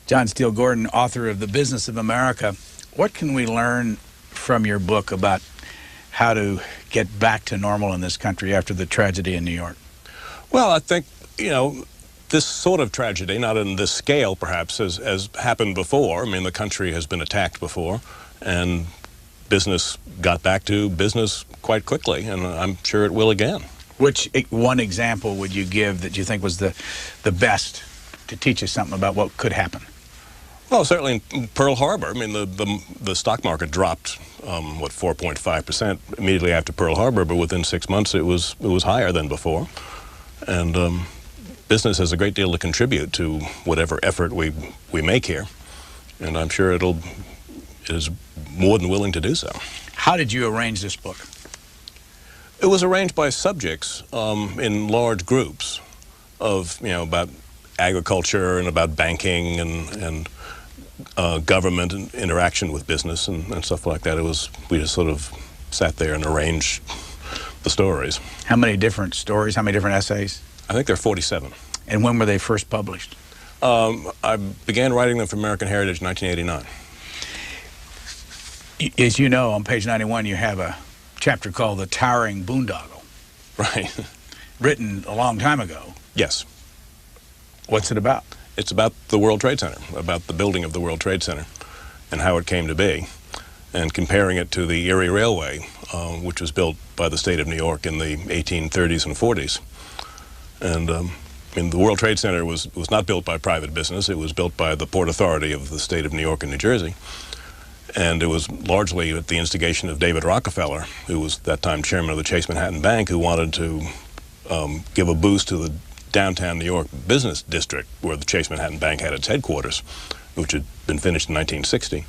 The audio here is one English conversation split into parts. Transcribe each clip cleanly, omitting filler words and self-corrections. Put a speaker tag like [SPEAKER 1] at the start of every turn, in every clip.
[SPEAKER 1] John Steele Gordon, author of The Business of America. What can we learn from your book about how to get back to normal in this country after the tragedy in New York?
[SPEAKER 2] Well, I think, this sort of tragedy, not in this scale perhaps, has happened before. I mean, the country has been attacked before, and business got back to business quite quickly, and I'm sure it will again.
[SPEAKER 1] Which one example would you give that you think was the best to teach us something about what could happen?
[SPEAKER 2] Well, certainly in Pearl Harbor. I mean, the stock market dropped, 4.5% immediately after Pearl Harbor, but within 6 months it was higher than before. And business has a great deal to contribute to whatever effort we make here, and I'm sure it is more than willing to do so.
[SPEAKER 1] How did you arrange this book?
[SPEAKER 2] It was arranged by subjects in large groups of, about agriculture and about banking and government and interaction with business and stuff like that. We just sort of sat there and arranged the stories.
[SPEAKER 1] How many different stories? How many different essays?
[SPEAKER 2] I think there are 47.
[SPEAKER 1] And when were they first published?
[SPEAKER 2] I began writing them for American Heritage in 1989.
[SPEAKER 1] As you know, on page 91 you have a chapter called The Towering Boondoggle.
[SPEAKER 2] Right.
[SPEAKER 1] Written a long time ago.
[SPEAKER 2] Yes.
[SPEAKER 1] What's it about?
[SPEAKER 2] It's about the World Trade Center, about the building of the World Trade Center and how it came to be, and comparing it to the Erie Railway, which was built by the state of New York in the 1830s and 40s. And the World Trade Center was not built by private business. It was built by the Port Authority of the state of New York and New Jersey. And it was largely at the instigation of David Rockefeller, who was at that time chairman of the Chase Manhattan Bank, who wanted to give a boost to the downtown New York business district where the Chase Manhattan Bank had its headquarters, which had been finished in 1960.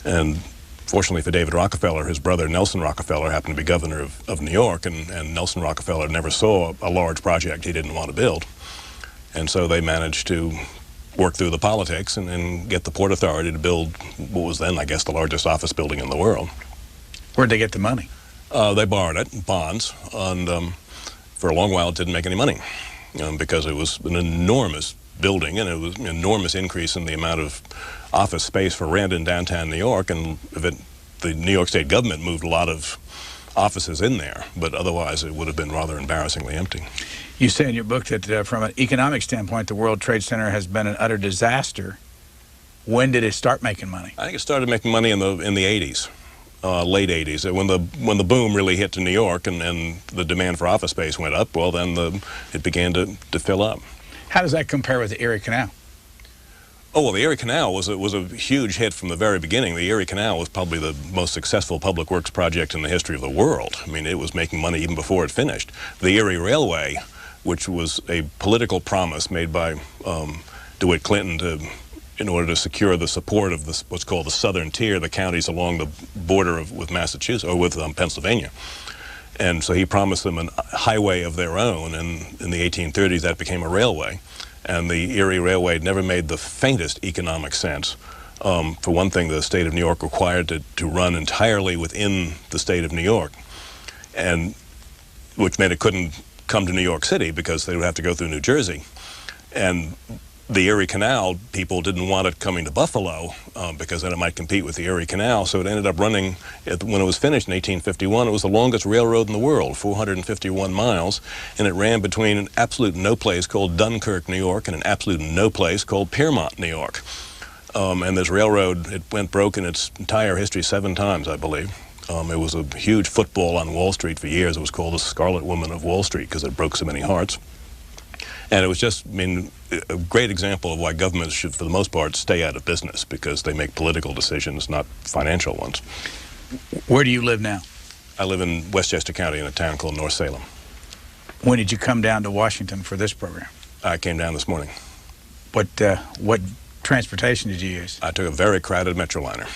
[SPEAKER 2] And fortunately for David Rockefeller, his brother Nelson Rockefeller happened to be governor of New York, and Nelson Rockefeller never saw a large project he didn't want to build. And so they managed to work through the politics and get the Port Authority to build what was then, I guess, the largest office building in the world.
[SPEAKER 1] Where'd they get the money?
[SPEAKER 2] They borrowed it in bonds, and for a long while it didn't make any money because it was an enormous building, and it was an enormous increase in the amount of office space for rent in downtown New York, and the New York State government moved a lot of offices in there, but otherwise it would have been rather embarrassingly empty.
[SPEAKER 1] You say in your book that from an economic standpoint, the World Trade Center has been an utter disaster. When did it start making money? I
[SPEAKER 2] think it started making money in the 80s, late 80s. When the boom really hit to New York and the demand for office space went up, well, then it began to fill up.
[SPEAKER 1] How does that compare with the Erie Canal?
[SPEAKER 2] Oh, well, the Erie Canal was a huge hit from the very beginning. The Erie Canal was probably the most successful public works project in the history of the world. I mean, it was making money even before it finished. The Erie Railway, which was a political promise made by DeWitt Clinton in order to secure the support of what's called the southern tier, the counties along the border with Massachusetts, or with Pennsylvania. And so he promised them a highway of their own, and in the 1830s that became a railway. And the Erie Railway never made the faintest economic sense. For one thing, the state of New York required to run entirely within the state of New York, and which meant it couldn't come to New York City because they would have to go through New Jersey. And the Erie Canal people didn't want it coming to Buffalo because then it might compete with the Erie Canal, so it ended up running, when it was finished in 1851, it was the longest railroad in the world, 451 miles, and it ran between an absolute no place called Dunkirk, New York, and an absolute no place called Piermont, New York. And this railroad, it went broke in its entire history 7 times, I believe. It was a huge football on Wall Street for years. It was called the Scarlet Woman of Wall Street because it broke so many hearts. And it was just, a great example of why governments should, for the most part, stay out of business because they make political decisions, not financial ones.
[SPEAKER 1] Where do you live now?
[SPEAKER 2] I live in Westchester County in a town called North Salem.
[SPEAKER 1] When did you come down to Washington for this program?
[SPEAKER 2] I came down this morning.
[SPEAKER 1] What transportation did you use?
[SPEAKER 2] I took a very crowded Metroliner.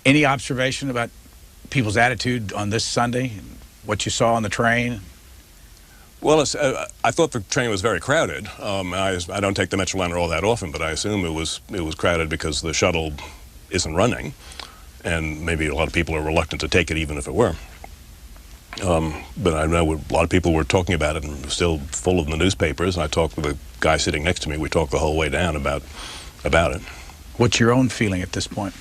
[SPEAKER 1] Any observation about people's attitude on this Sunday, what you saw on the train?
[SPEAKER 2] Well, I thought the train was very crowded. I don't take the Metroliner all that often, but I assume it was crowded because the shuttle isn't running, and maybe a lot of people are reluctant to take it even if it were. But I know a lot of people were talking about it, and it was still full of the newspapers. And I talked with a guy sitting next to me. We talked the whole way down about it.
[SPEAKER 1] What's your own feeling at this point?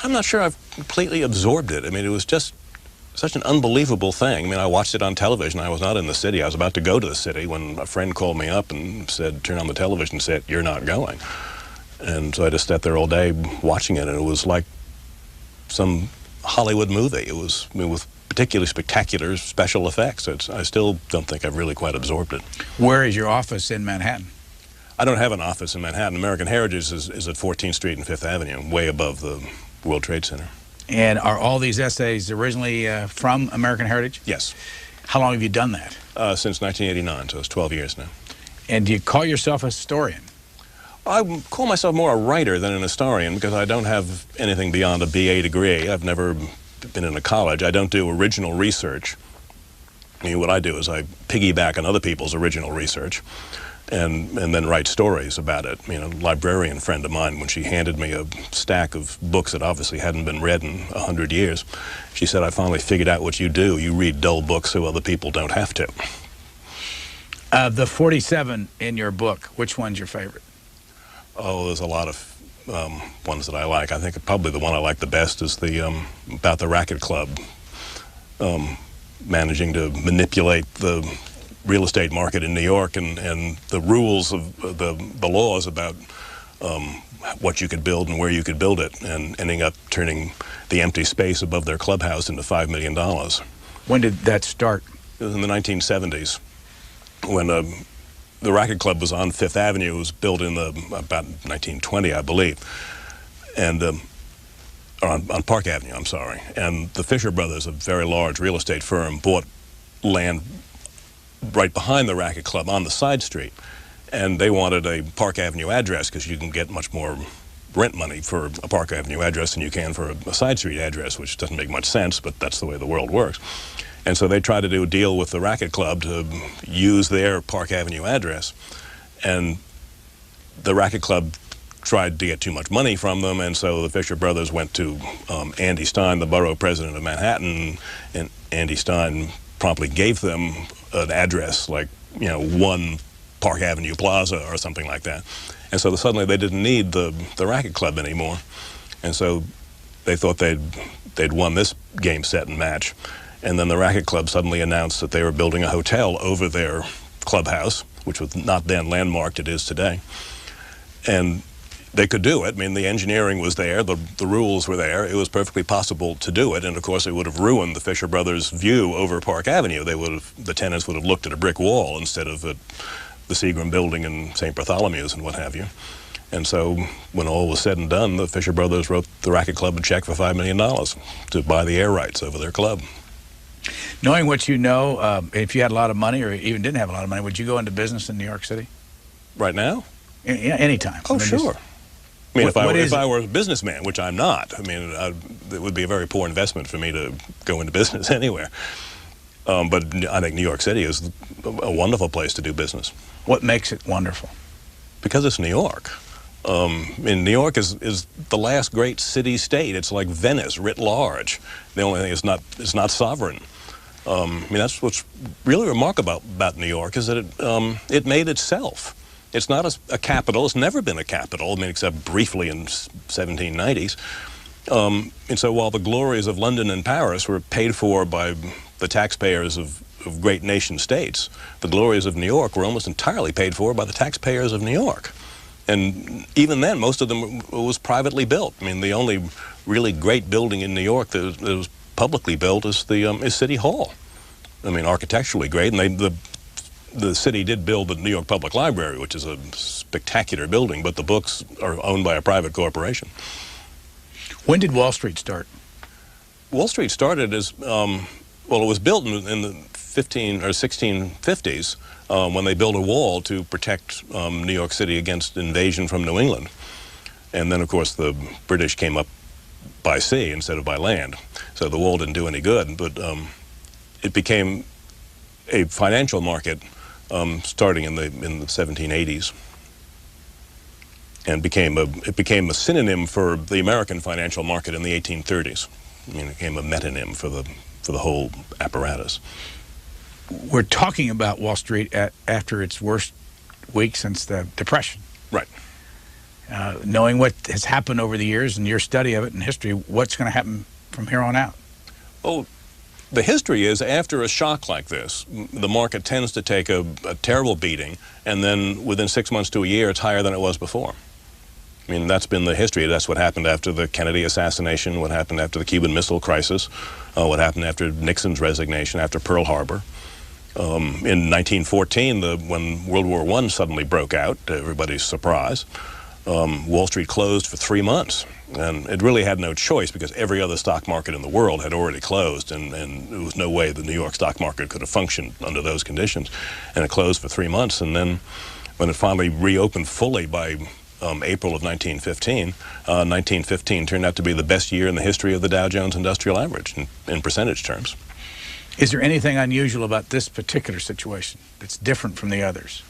[SPEAKER 2] I'm not sure I've completely absorbed it. I mean, it was just such an unbelievable thing. I mean, I watched it on television. I was not in the city. I was about to go to the city when a friend called me up and said, turn on the television and said, you're not going. And so I just sat there all day watching it, and it was like some Hollywood movie. It was, I mean, with particularly spectacular special effects. I still don't think I've really quite absorbed it.
[SPEAKER 1] Where is your office in Manhattan?
[SPEAKER 2] I don't have an office in Manhattan. American Heritage is at 14th Street and 5th Avenue, way above the World Trade Center.
[SPEAKER 1] And are all these essays originally from American Heritage?
[SPEAKER 2] Yes.
[SPEAKER 1] How long have you done that?
[SPEAKER 2] Since 1989, so it's 12 years now.
[SPEAKER 1] And do you call yourself a historian?
[SPEAKER 2] I call myself more a writer than an historian because I don't have anything beyond a BA degree. I've never been in a college. I don't do original research. I mean, what I do is I piggyback on other people's original research and then write stories about it. I mean, a librarian friend of mine, when she handed me a stack of books that obviously hadn't been read in 100 years, she said, I finally figured out what you do. You read dull books so other people don't have to.
[SPEAKER 1] The 47 in your book, which one's your favorite?
[SPEAKER 2] Oh, there's a lot of ones that I like. I think probably the one I like the best is the about the racket club managing to manipulate the real estate market in New York and the rules of the laws about what you could build and where you could build it, and ending up turning the empty space above their clubhouse into $5 million.
[SPEAKER 1] When did that start?
[SPEAKER 2] It was in the 1970s when the racket club was on Fifth Avenue. It was built in about 1920, I believe, and on Park Avenue, I'm sorry. And the Fisher Brothers, a very large real estate firm, bought land right behind the racket club on the side street, and they wanted a Park Avenue address because you can get much more rent money for a Park Avenue address than you can for a side street address, which doesn't make much sense, but that's the way the world works. And so they tried to do a deal with the racket club to use their Park Avenue address, and the racket club tried to get too much money from them, and so the Fisher Brothers went to Andy Stein, the borough president of Manhattan, and Andy Stein promptly gave them an address like, you know, 1 Park Avenue Plaza or something like that. And so suddenly they didn't need the racket club anymore. And so they thought they'd won this game, set, and match. And then the racket club suddenly announced that they were building a hotel over their clubhouse, which was not then landmarked, it is today. And they could do it. I mean, the engineering was there, the rules were there. It was perfectly possible to do it, and of course it would have ruined the Fisher Brothers' view over Park Avenue. The tenants would have looked at a brick wall instead of at the Seagram building in St. Bartholomew's and what have you. And so when all was said and done, the Fisher Brothers wrote the racket club a check for $5 million to buy the air rights over their club.
[SPEAKER 1] Knowing what you know, if you had a lot of money or even didn't have a lot of money, would you go into business in New York City?
[SPEAKER 2] Right now?
[SPEAKER 1] Anytime.
[SPEAKER 2] Oh, sure. I mean, if I were a businessman, which I'm not, I mean, it would be a very poor investment for me to go into business anywhere. But I think New York City is a wonderful place to do business.
[SPEAKER 1] What makes it wonderful?
[SPEAKER 2] Because it's New York. And New York is the last great city-state. It's like Venice writ large. The only thing is it's not sovereign. I mean, that's what's really remarkable about New York is that it made itself. It's not a capital. It's never been a capital, I mean, except briefly in 1790s. And so while the glories of London and Paris were paid for by the taxpayers of great nation states, the glories of New York were almost entirely paid for by the taxpayers of New York. And even then, most of them was privately built. I mean, the only really great building in New York that was publicly built is is City Hall. I mean, architecturally great, and the city did build the New York Public Library, which is a spectacular building, but the books are owned by a private corporation.
[SPEAKER 1] When did Wall Street start?
[SPEAKER 2] Wall Street started as, well, it was built in the 1650s when they built a wall to protect New York City against invasion from New England. And then, of course, the British came up by sea instead of by land. So the wall didn't do any good, but it became a financial market starting in the 1780s, and it became a synonym for the American financial market in the 1830s. I mean, it became a metonym for the for the whole apparatus.
[SPEAKER 1] We're talking about Wall Street after its worst week since the Depression.
[SPEAKER 2] Right.
[SPEAKER 1] Knowing what has happened over the years and your study of it in history, what's going to happen from here on out?
[SPEAKER 2] Well, the history is after a shock like this, the market tends to take a terrible beating, and then within 6 months to a year, it's higher than it was before. I mean, that's been the history. That's what happened after the Kennedy assassination, what happened after the Cuban Missile Crisis, what happened after Nixon's resignation, after Pearl Harbor. In 1914, when World War I suddenly broke out, to everybody's surprise, Wall Street closed for 3 months. And it really had no choice because every other stock market in the world had already closed, and there was no way the New York stock market could have functioned under those conditions. And it closed for 3 months. And then when it finally reopened fully by April of 1915 turned out to be the best year in the history of the Dow Jones Industrial Average in percentage terms.
[SPEAKER 1] Is there anything unusual about this particular situation that's different from the others?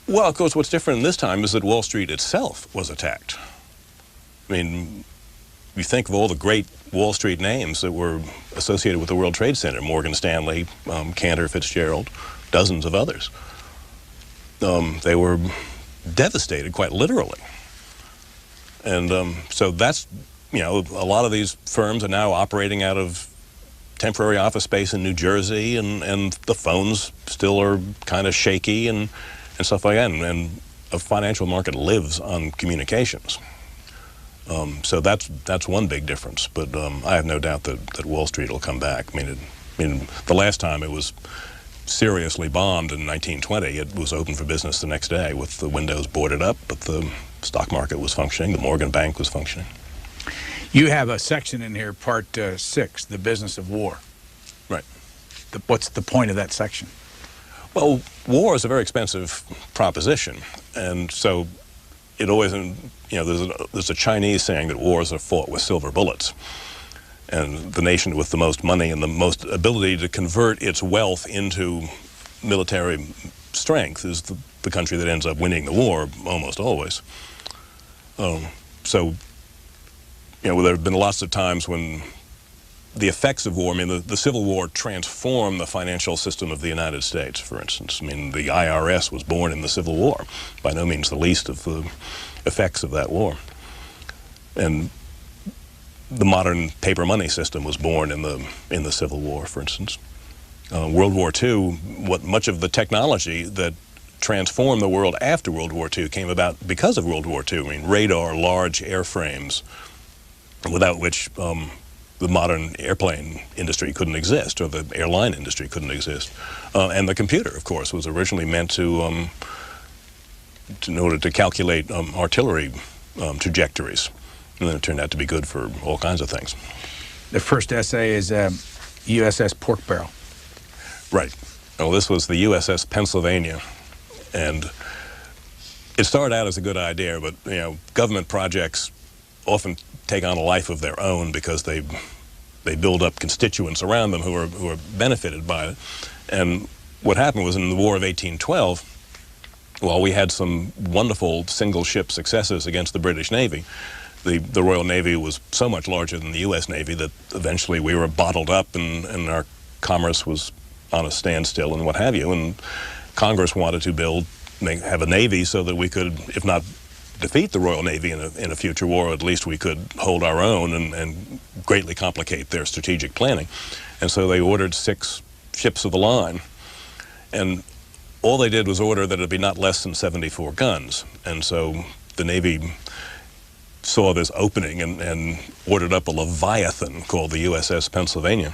[SPEAKER 2] Well, of course, what's different this time is that Wall Street itself was attacked. I mean, you think of all the great Wall Street names that were associated with the World Trade Center, Morgan Stanley, Cantor Fitzgerald, dozens of others. They were devastated, quite literally. And so that's, a lot of these firms are now operating out of temporary office space in New Jersey, and the phones still are kind of shaky and stuff like that. And a financial market lives on communications. So that's one big difference. But I have no doubt that Wall Street will come back. I mean, the last time it was seriously bombed in 1920, it was open for business the next day with the windows boarded up, but the stock market was functioning, the Morgan Bank was functioning.
[SPEAKER 1] You have a section in here, part 6, the business of war.
[SPEAKER 2] Right.
[SPEAKER 1] What's the point of that section?
[SPEAKER 2] Well, war is a very expensive proposition, and so it always, there's a Chinese saying that wars are fought with silver bullets. And the nation with the most money and the most ability to convert its wealth into military strength is the country that ends up winning the war almost always. So, there have been lots of times when the effects of war, the Civil War transformed the financial system of the United States, for instance. The IRS was born in the Civil War, by no means the least of the effects of that war. And the modern paper money system was born in the Civil War, for instance. World War II, much of the technology that transformed the world after World War II came about because of World War II. Radar, large airframes, without which the modern airplane industry couldn't exist, or the airline industry couldn't exist. And the computer, of course, was originally meant in order to calculate artillery trajectories. And then it turned out to be good for all kinds of things.
[SPEAKER 1] The first essay is USS Pork Barrel.
[SPEAKER 2] Right. Well, this was the USS Pennsylvania. And it started out as a good idea, but, government projects often take on a life of their own because they build up constituents around them who are benefited by it. And what happened was in the War of 1812, while we had some wonderful single ship successes against the British Navy, the Royal Navy was so much larger than the U.S. Navy that eventually we were bottled up and our commerce was on a standstill and what have you. And Congress wanted to have a Navy so that we could, if not defeat the Royal Navy in a future war, at least we could hold our own and greatly complicate their strategic planning. And so they ordered 6 ships of the line. And all they did was order that it be not less than 74 guns. And so the Navy saw this opening and ordered up a Leviathan called the USS Pennsylvania,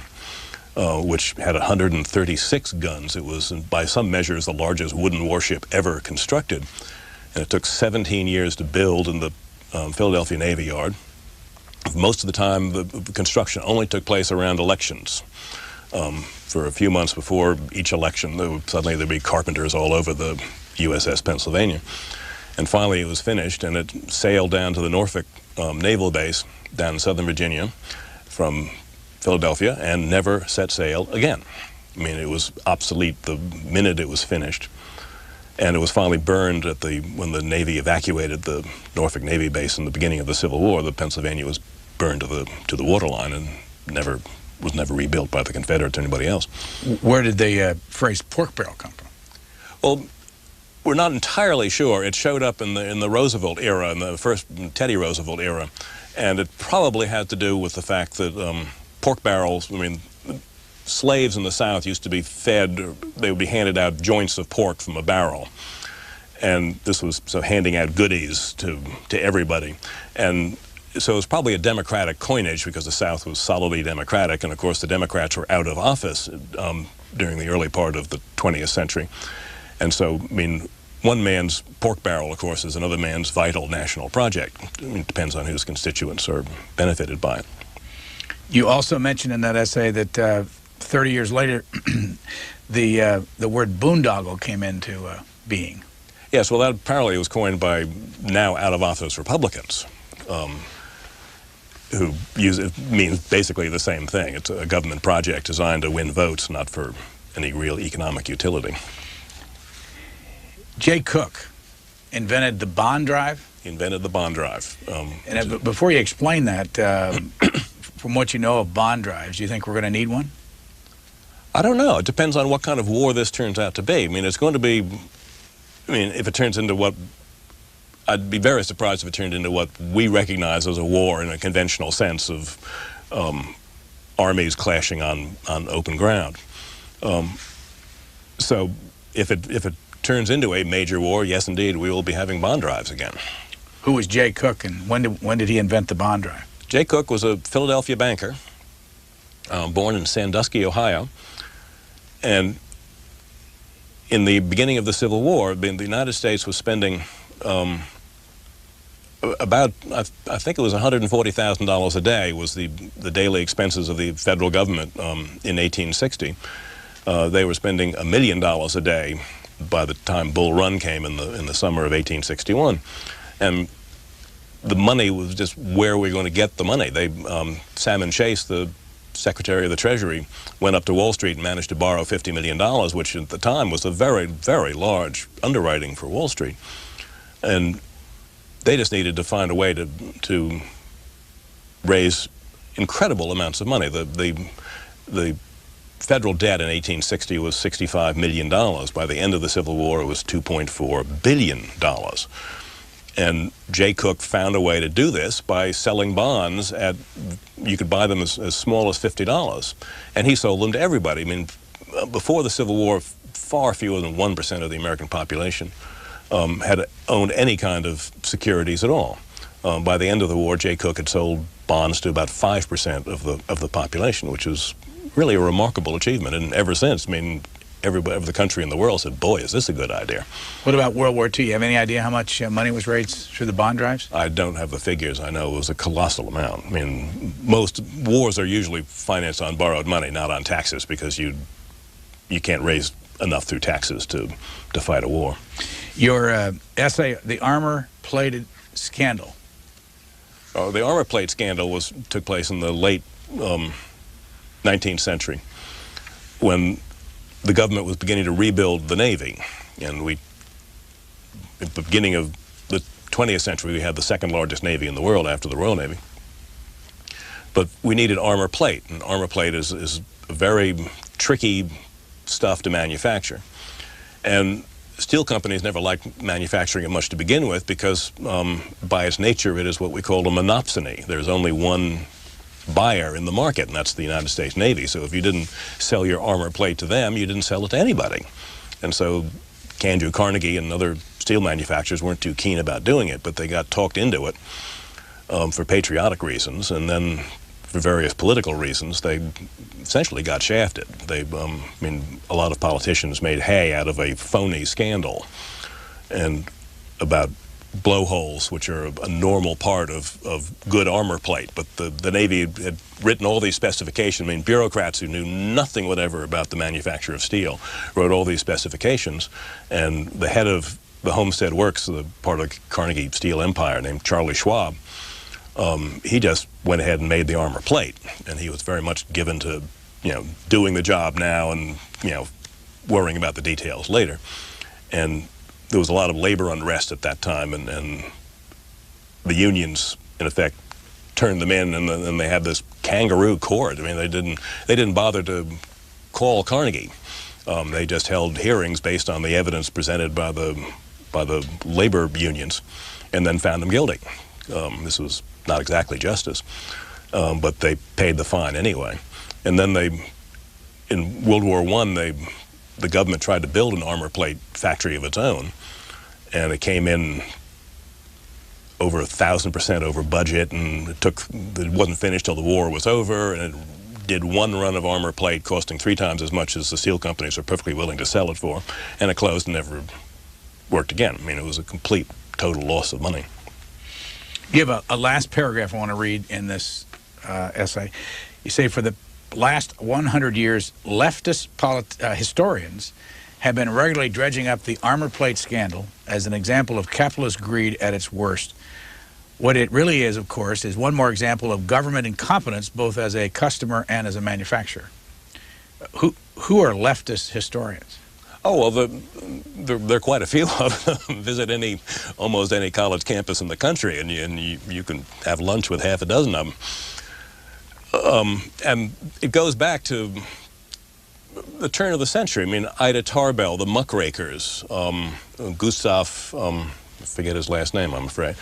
[SPEAKER 2] which had 136 guns. It was, by some measures, the largest wooden warship ever constructed. And it took 17 years to build in the Philadelphia Navy Yard. Most of the time, the construction only took place around elections. For a few months before each election, suddenly there'd be carpenters all over the USS Pennsylvania. And finally it was finished, and it sailed down to the Norfolk Naval Base down in Southern Virginia from Philadelphia and never set sail again. It was obsolete the minute it was finished. And it was finally burned when the Navy evacuated the Norfolk Navy Base in the beginning of the Civil War. The Pennsylvania was burned to the waterline and never was never rebuilt by the Confederates or anybody else.
[SPEAKER 1] Where did the phrase pork barrel come from?
[SPEAKER 2] Well, we're not entirely sure. It showed up in the Roosevelt era, in the first Teddy Roosevelt era, and it probably had to do with the fact that pork barrels, I mean, slaves in the South used to be fed, they would be handed out joints of pork from a barrel. And this was so handing out goodies to everybody. And so it was probably a Democratic coinage because the South was solidly Democratic, and of course the Democrats were out of office during the early part of the 20th century. And so, I mean, one man's pork barrel, of course, is another man's vital national project. I mean, it depends on whose constituents are benefited by it.
[SPEAKER 1] You also mentioned in that essay that 30 years later, the word boondoggle came into being.
[SPEAKER 2] Yes, well, that apparently was coined by now out-of-office Republicans, who use it, means basically the same thing. It's a government project designed to win votes, not for any real economic utility.
[SPEAKER 1] Jay Cook invented the bond drive?
[SPEAKER 2] He invented the bond drive.
[SPEAKER 1] And before you explain that, from what you know of bond drives, do you think we're going to need one?
[SPEAKER 2] I don't know. It depends on what kind of war this turns out to be. I mean, it's going to be, I mean, if it turns into what, I'd be very surprised if it turned into what we recognize as a war in a conventional sense of armies clashing on open ground. So if it turns into a major war, yes, indeed, we will be having bond drives again.
[SPEAKER 1] Who was Jay Cook, and when did he invent the bond drive?
[SPEAKER 2] Jay Cook was a Philadelphia banker, born in Sandusky, Ohio. And in the beginning of the Civil War, the United States was spending about, I think it was $140,000 a day was the daily expenses of the federal government in 1860. They were spending $1 million a day by the time Bull Run came in the summer of 1861. And the money was just where we're going to get the money. Salmon Chase, the Secretary of the Treasury, went up to Wall Street and managed to borrow $50 million, which at the time was a very, very large underwriting for Wall Street. And they just needed to find a way to raise incredible amounts of money. The federal debt in 1860 was $65 million. By the end of the Civil War, it was $2.4 billion. And Jay Cook found a way to do this by selling bonds at, you could buy them as small as $50. And he sold them to everybody. I mean, before the Civil War, far fewer than 1% of the American population had owned any kind of securities at all. By the end of the war, Jay Cook had sold bonds to about 5% of the population, which was really a remarkable achievement. And ever since, I mean, every country in the world said, boy, is this a good idea. What
[SPEAKER 1] about World War II? You have any idea how much money was raised through the bond drives?
[SPEAKER 2] I don't have the figures. I know it was a colossal amount. I mean, most wars are usually financed on borrowed money, not on taxes, because you can't raise enough through taxes to fight a war.
[SPEAKER 1] Your essay, The Armor-Plated Scandal.
[SPEAKER 2] The armor plate scandal took place in the late 19th century, when the government was beginning to rebuild the Navy. And at the beginning of the 20th century, we had the second largest Navy in the world after the Royal Navy. But we needed armor plate, and armor plate is a very tricky stuff to manufacture. And steel companies never liked manufacturing it much to begin with because by its nature it is what we call a monopsony. There's only one buyer in the market, and that's the United States Navy. So if you didn't sell your armor plate to them, you didn't sell it to anybody. And so Andrew Carnegie and other steel manufacturers weren't too keen about doing it, but they got talked into it for patriotic reasons, and then for various political reasons they essentially got shafted. I mean, a lot of politicians made hay out of a phony scandal and about blowholes, which are a normal part of good armor plate. But the Navy had written all these specifications. I mean, bureaucrats who knew nothing whatever about the manufacture of steel wrote all these specifications, and the head of the Homestead Works, the part of the Carnegie Steel Empire, named Charlie Schwab, he just went ahead and made the armor plate, and he was very much given to, doing the job now and, worrying about the details later. And there was a lot of labor unrest at that time, and the unions, in effect, turned them in, and they had this kangaroo court. I mean, they didn't bother to call Carnegie. They just held hearings based on the evidence presented by the labor unions, and then found them guilty. This was not exactly justice, but they paid the fine anyway. And then in World War I, the government tried to build an armor plate factory of its own, and it came in over 1,000% over budget, and it wasn't finished till the war was over, and it did one run of armor plate costing 3 times as much as the steel companies are perfectly willing to sell it for, and it closed and never worked again. I mean, it was a complete, total loss of money.
[SPEAKER 1] You have a last paragraph I want to read in this essay. You say, for the last 100 years, leftist historians have been regularly dredging up the armor plate scandal as an example of capitalist greed at its worst. What it really is, of course, is one more example of government incompetence, both as a customer and as a manufacturer. Who are leftist historians?
[SPEAKER 2] Oh, well, there are quite a few of them. Visit almost any college campus in the country, and you can have lunch with half a dozen of them. And it goes back to the turn of the century. I mean, Ida Tarbell, the muckrakers, Gustav, I forget his last name, I'm afraid,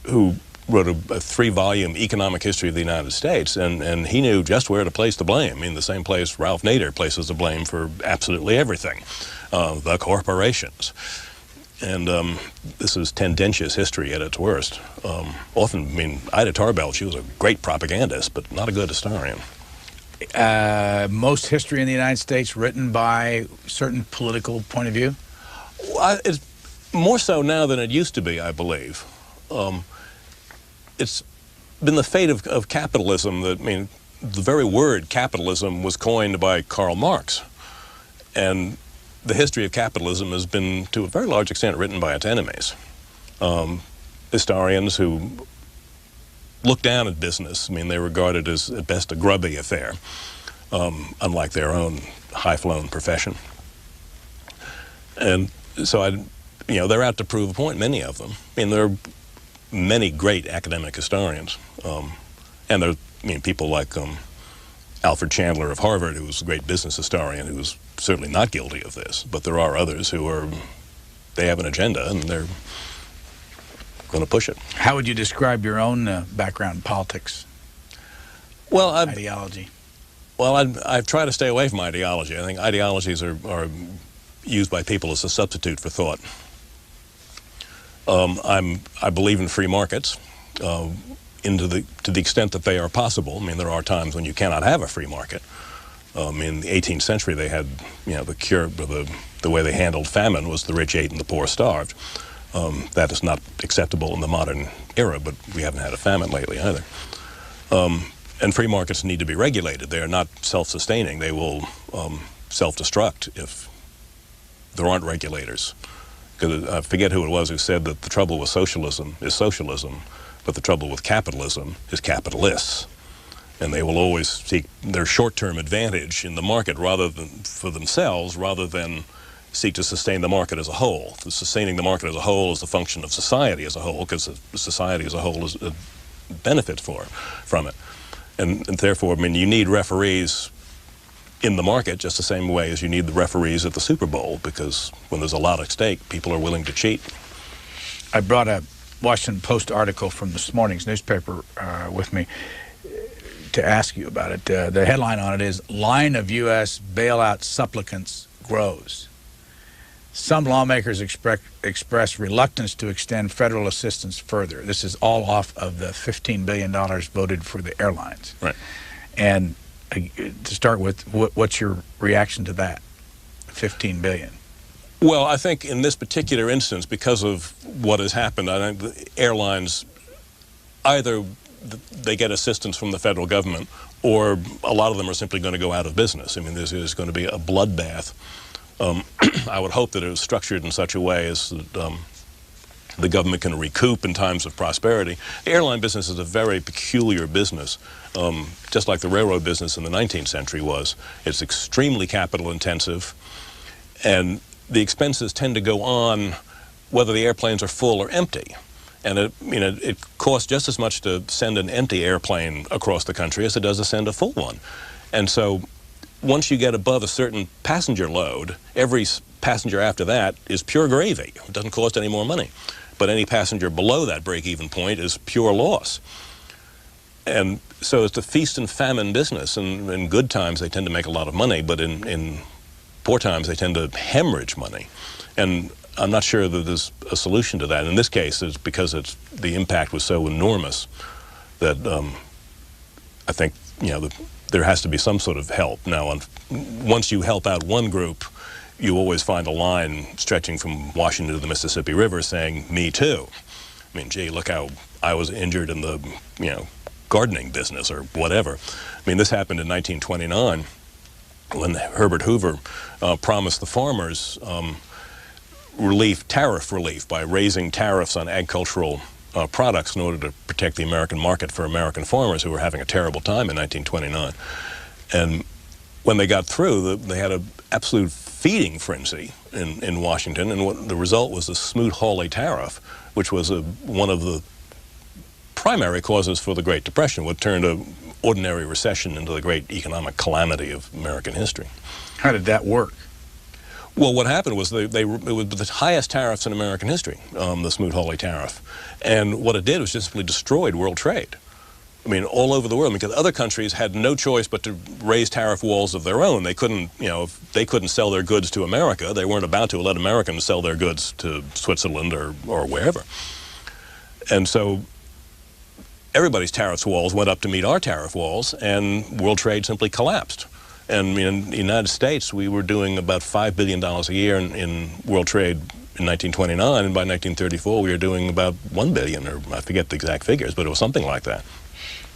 [SPEAKER 2] who wrote a 3-volume economic history of the United States, and he knew just where to place the blame. I mean, the same place Ralph Nader places the blame for absolutely everything, the corporations. And this is tendentious history at its worst. Often, I mean, Ida Tarbell, she was a great propagandist, but not a good historian.
[SPEAKER 1] Most history in the United States written by a certain political point of view?
[SPEAKER 2] It's more so now than it used to be, I believe. It's been the fate of capitalism that, I mean, the very word capitalism was coined by Karl Marx. And the history of capitalism has been, to a very large extent, written by its enemies. Historians who look down at business. I mean, they regard it as, at best, a grubby affair, unlike their own high-flown profession. And so, they're out to prove a point, many of them. I mean, there are many great academic historians. And there are, people like Alfred Chandler of Harvard, who was a great business historian, who was certainly not guilty of this. But there are others who they have an agenda, and they're going to push it.
[SPEAKER 1] How would you describe your own background in politics?
[SPEAKER 2] Well,
[SPEAKER 1] ideology.
[SPEAKER 2] Well, I've tried to stay away from ideology. I think ideologies are used by people as a substitute for thought. I believe in free markets to the extent that they are possible. I mean, there are times when you cannot have a free market. In the 18th century, they had, the cure, the way they handled famine was the rich ate and the poor starved. That is not acceptable in the modern era, but we haven't had a famine lately either. And free markets need to be regulated. They are not self-sustaining. They will self-destruct if there aren't regulators. Because I forget who it was who said that the trouble with socialism is socialism, but the trouble with capitalism is capitalists. And they will always seek their short-term advantage in the market for themselves, rather than seek to sustain the market as a whole. Sustaining the market as a whole is the function of society as a whole, because society as a whole benefits from it. And therefore, you need referees in the market just the same way as you need the referees at the Super Bowl, because when there's a lot at stake, people are willing to cheat.
[SPEAKER 1] I brought a Washington Post article from this morning's newspaper with me to ask you about it. The headline on it is, "Line of U.S. Bailout Supplicants Grows." Some lawmakers express reluctance to extend federal assistance further. This is all off of the $15 billion voted for the airlines.
[SPEAKER 2] Right.
[SPEAKER 1] And to start with, what's your reaction to that, $15 billion?
[SPEAKER 2] Well, I think in this particular instance, because of what has happened, I think the airlines, either they get assistance from the federal government, or a lot of them are simply going to go out of business. I mean, there's going to be a bloodbath. I would hope that it was structured in such a way as that the government can recoup in times of prosperity. The airline business is a very peculiar business, just like the railroad business in the 19th century was. It's extremely capital intensive, and the expenses tend to go on whether the airplanes are full or empty. And it costs just as much to send an empty airplane across the country as it does to send a full one. And so once you get above a certain passenger load, every passenger after that is pure gravy. It doesn't cost any more money. But any passenger below that break-even point is pure loss. And so it's a feast and famine business. And in good times, they tend to make a lot of money, but in poor times, they tend to hemorrhage money. And I'm not sure that there's a solution to that. In this case, it's because the impact was so enormous that I think, there has to be some sort of help. Now, once you help out one group, you always find a line stretching from Washington to the Mississippi River saying, "Me too." I mean, gee, look how I was injured in the, gardening business or whatever. I mean, this happened in 1929 when Herbert Hoover promised the farmers tariff relief by raising tariffs on agricultural products in order to protect the American market for American farmers who were having a terrible time in 1929. And when they got through, they had an absolute feeding frenzy in Washington, and the result was the Smoot-Hawley tariff, which was one of the primary causes for the Great Depression, what turned an ordinary recession into the great economic calamity of American history.
[SPEAKER 1] How did that work?
[SPEAKER 2] Well, what happened was it was the highest tariffs in American history, the Smoot-Hawley tariff. And what it did was just simply destroyed world trade. I mean, all over the world, because other countries had no choice but to raise tariff walls of their own. They couldn't, if they couldn't sell their goods to America, they weren't about to let Americans sell their goods to Switzerland or wherever. And so everybody's tariff walls went up to meet our tariff walls, and world trade simply collapsed. And in the United States, we were doing about $5 billion a year in world trade in 1929, and by 1934, we were doing about $1 billion, or I forget the exact figures, but it was something like that.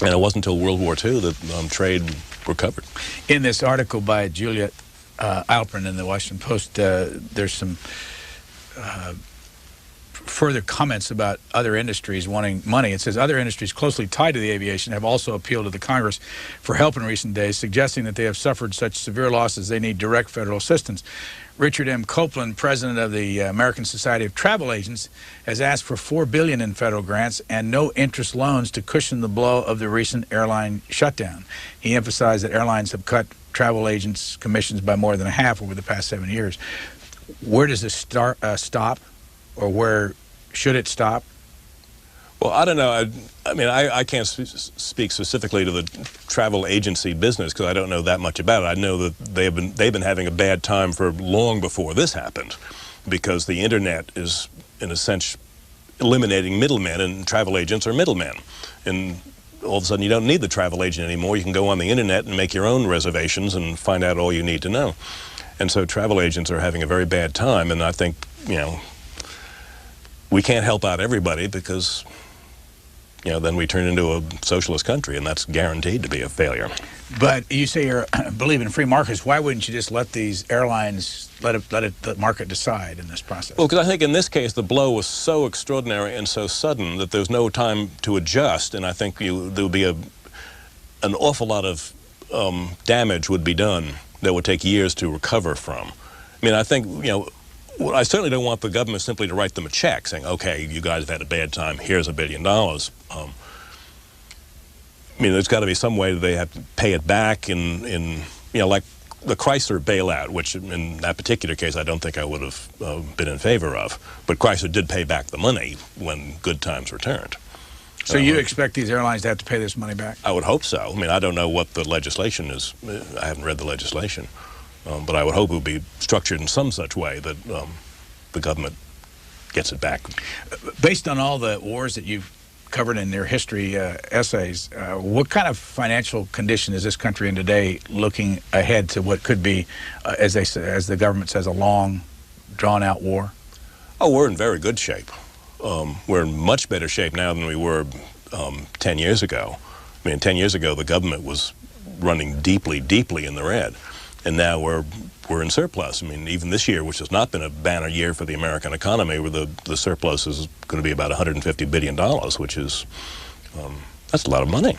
[SPEAKER 2] And it wasn't until World War II that trade recovered.
[SPEAKER 1] In this article by Julia Alpern in the Washington Post, there's some further comments about other industries wanting money. It says other industries closely tied to the aviation have also appealed to the Congress for help in recent days, suggesting that they have suffered such severe losses they need direct federal assistance. Richard M. Copeland, president of the American Society of Travel Agents, has asked for $4 billion in federal grants and no interest loans to cushion the blow of the recent airline shutdown. He emphasized that airlines have cut travel agents' commissions by more than half over the past 7 years. Where does this stop, or where should it stop?
[SPEAKER 2] Well, I don't know. I mean, I can't speak specifically to the travel agency business because I don't know that much about it. I know that they've been having a bad time for long before this happened, because the internet is, in a sense, eliminating middlemen, and travel agents are middlemen. And all of a sudden, you don't need the travel agent anymore. You can go on the internet and make your own reservations and find out all you need to know. And so travel agents are having a very bad time, and I think, we can't help out everybody because then we turn into a socialist country, and that's guaranteed to be a failure.
[SPEAKER 1] But you say you believe in free markets. Why wouldn't you just let these airlines, let the market decide in this process?
[SPEAKER 2] Well, because I think in this case, the blow was so extraordinary and so sudden that there's no time to adjust, and I think there would be an awful lot of damage would be done that would take years to recover from. I mean, I think, I certainly don't want the government simply to write them a check saying, okay, you guys have had a bad time, here's $1 billion. I mean, there's got to be some way that they have to pay it back in like the Chrysler bailout, which in that particular case I don't think I would have been in favor of. But Chrysler did pay back the money when good times returned.
[SPEAKER 1] So you expect these airlines to have to pay this money back?
[SPEAKER 2] I would hope so. I mean, I don't know what the legislation is. I haven't read the legislation. But I would hope it would be structured in some such way that the government gets it back. Based
[SPEAKER 1] on all the wars that you've covered in their history essays, what kind of financial condition is this country in today, looking ahead to what could be, as the government says, a long, drawn-out war?
[SPEAKER 2] Oh, we're in very good shape. We're in much better shape now than we were 10 years ago. I mean, 10 years ago, the government was running deeply, deeply in the red. And now we're in surplus. I mean, even this year, which has not been a banner year for the American economy, where the surplus is going to be about $150 billion, which is, that's a lot of money.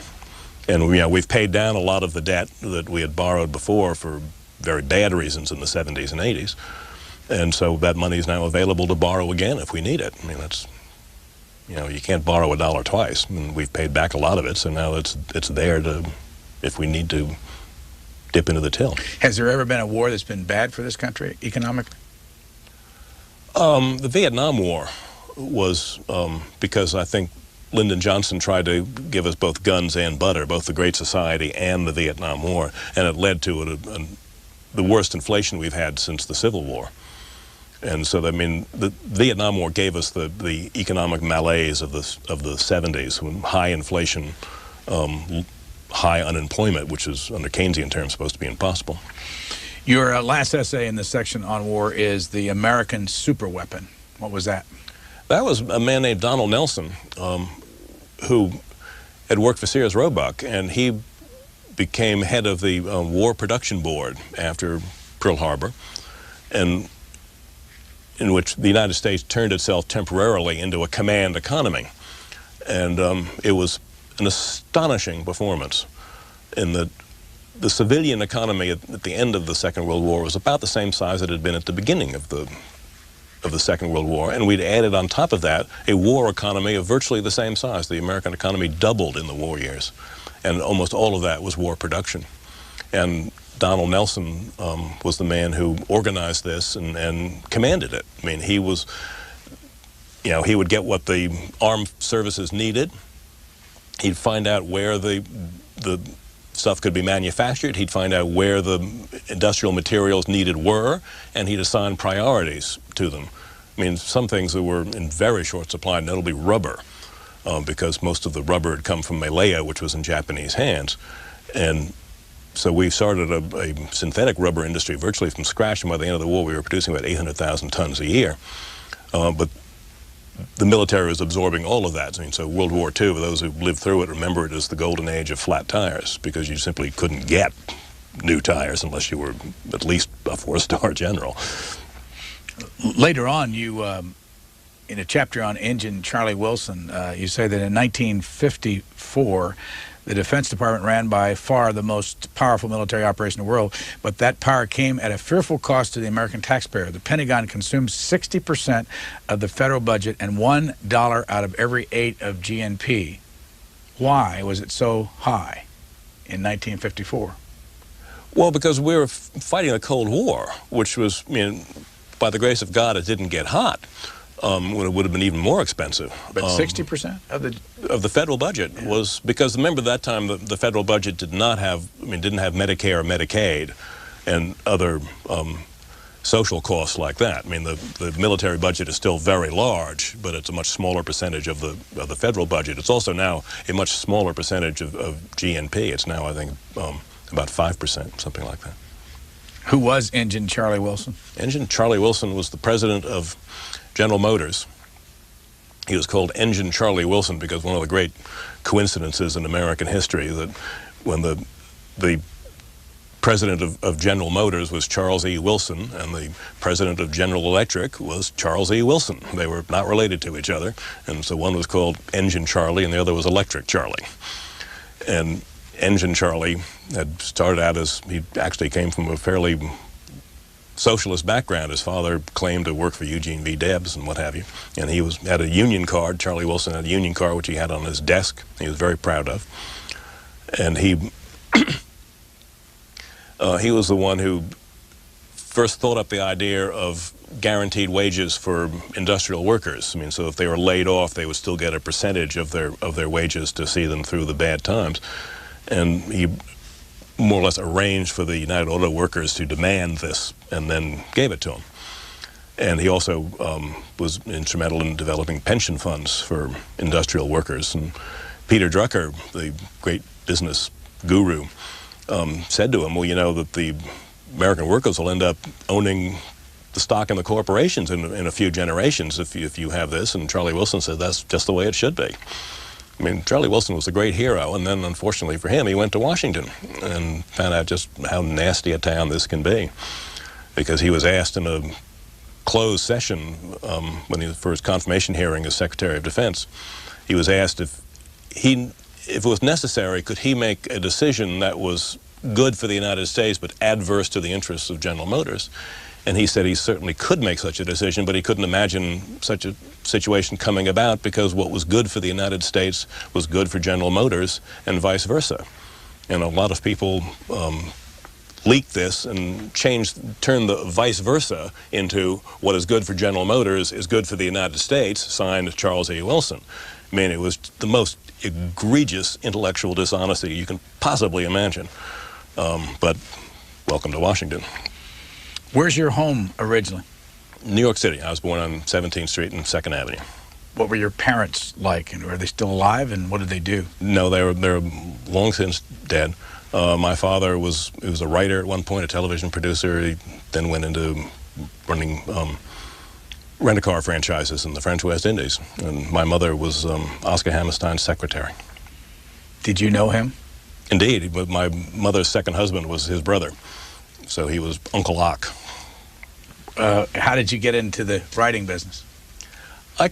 [SPEAKER 2] And we've paid down a lot of the debt that we had borrowed before for very bad reasons in the 70s and 80s. And so that money is now available to borrow again if we need it. I mean, You know, you can't borrow a dollar twice, and we've paid back a lot of it, so now it's there to, if we need to, dip into the till.
[SPEAKER 1] Has there ever been a war that's been bad for this country economically?
[SPEAKER 2] The Vietnam War was because I think Lyndon Johnson tried to give us both guns and butter, both the Great Society and the Vietnam War, and it led to the worst inflation we've had since the Civil War. And so, I mean, the Vietnam War gave us the economic malaise of the 70s, when high inflation, high unemployment, which is, under Keynesian terms, supposed to be impossible.
[SPEAKER 1] Your last essay in this section on war is The American Superweapon. What was that?
[SPEAKER 2] That was a man named Donald Nelson, who had worked for Sears Roebuck, and he became head of the War Production Board after Pearl Harbor, and in which the United States turned itself temporarily into a command economy. And it was an astonishing performance in that the civilian economy at the end of the Second World War was about the same size it had been at the beginning of the Second World War, and we'd added on top of that a war economy of virtually the same size. The American economy doubled in the war years, and almost all of that was war production. And Donald Nelson was the man who organized this and commanded it. I mean, he was, you know, he would get what the armed services needed. He'd find out where the stuff could be manufactured. He'd find out where the industrial materials needed were, and he'd assign priorities to them. I mean, some things that were in very short supply, notably rubber, because most of the rubber had come from Malaya, which was in Japanese hands. And so we started a synthetic rubber industry virtually from scratch, and by the end of the war we were producing about 800,000 tons a year. But the military was absorbing all of that. I mean, so World War II, for those who lived through it, remember it as the golden age of flat tires, because you simply couldn't get new tires unless you were at least a four-star general.
[SPEAKER 1] Later on, you, in a chapter on Engine Charlie Wilson, you say that in 1954, the Defense Department ran by far the most powerful military operation in the world, but that power came at a fearful cost to the American taxpayer. The Pentagon consumed 60% of the federal budget and $1 out of every 8 of GNP. Why was it so high in 1954?
[SPEAKER 2] Well, because we were fighting the Cold War, which was, I mean, by the grace of God, it didn't get hot. When it would have been even more expensive.
[SPEAKER 1] But 60%
[SPEAKER 2] of the federal budget was, because remember that time the federal budget didn't have Medicare or Medicaid and other social costs like that. I mean, the military budget is still very large, but it's a much smaller percentage of the federal budget. It's also now a much smaller percentage of GNP. It's now, I think, about 5%, something like that.
[SPEAKER 1] Who was Engine Charlie Wilson?
[SPEAKER 2] Engine Charlie Wilson was the president of General Motors. He was called Engine Charlie Wilson because one of the great coincidences in American history that when the president of General Motors was Charles E. Wilson and the president of General Electric was Charles E. Wilson. They were not related to each other, and so one was called Engine Charlie and the other was Electric Charlie. And Engine Charlie had started out as, he actually came from a fairly socialist background. His father claimed to work for Eugene V. Debs and what have you. And he had a union card. Charlie Wilson had a union card which he had on his desk. He was very proud of. And he was the one who first thought up the idea of guaranteed wages for industrial workers. I mean, so if they were laid off, they would still get a percentage of their wages to see them through the bad times. And he more or less arranged for the United Auto Workers to demand this and then gave it to them. And he also was instrumental in developing pension funds for industrial workers. And Peter Drucker, the great business guru, said to him, well, you know that the American workers will end up owning the stock in the corporations in a few generations if you have this. And Charlie Wilson said that's just the way it should be. I mean, Charlie Wilson was a great hero, and then unfortunately for him, he went to Washington and found out just how nasty a town this can be, because he was asked in a closed session for his confirmation hearing as Secretary of Defense, he was asked if it was necessary, could he make a decision that was good for the United States but adverse to the interests of General Motors? And he said he certainly could make such a decision, but he couldn't imagine such a situation coming about because what was good for the United States was good for General Motors and vice versa. And a lot of people leaked this and turned the vice versa into what is good for General Motors is good for the United States, signed Charles E. Wilson. I mean, it was the most egregious intellectual dishonesty you can possibly imagine. But welcome to Washington.
[SPEAKER 1] Where's your home originally?
[SPEAKER 2] New York City. I was born on 17th Street and 2nd Avenue.
[SPEAKER 1] What were your parents like, and were they still alive, and what did they do?
[SPEAKER 2] No, they're long since dead. My father was a writer at one point, a television producer. He then went into running rent-a-car franchises in the French West Indies. And my mother was Oscar Hammerstein's secretary.
[SPEAKER 1] Did you know him?
[SPEAKER 2] Indeed. My mother's second husband was his brother. So he was Uncle Ock.
[SPEAKER 1] How did you get into the writing business?
[SPEAKER 2] I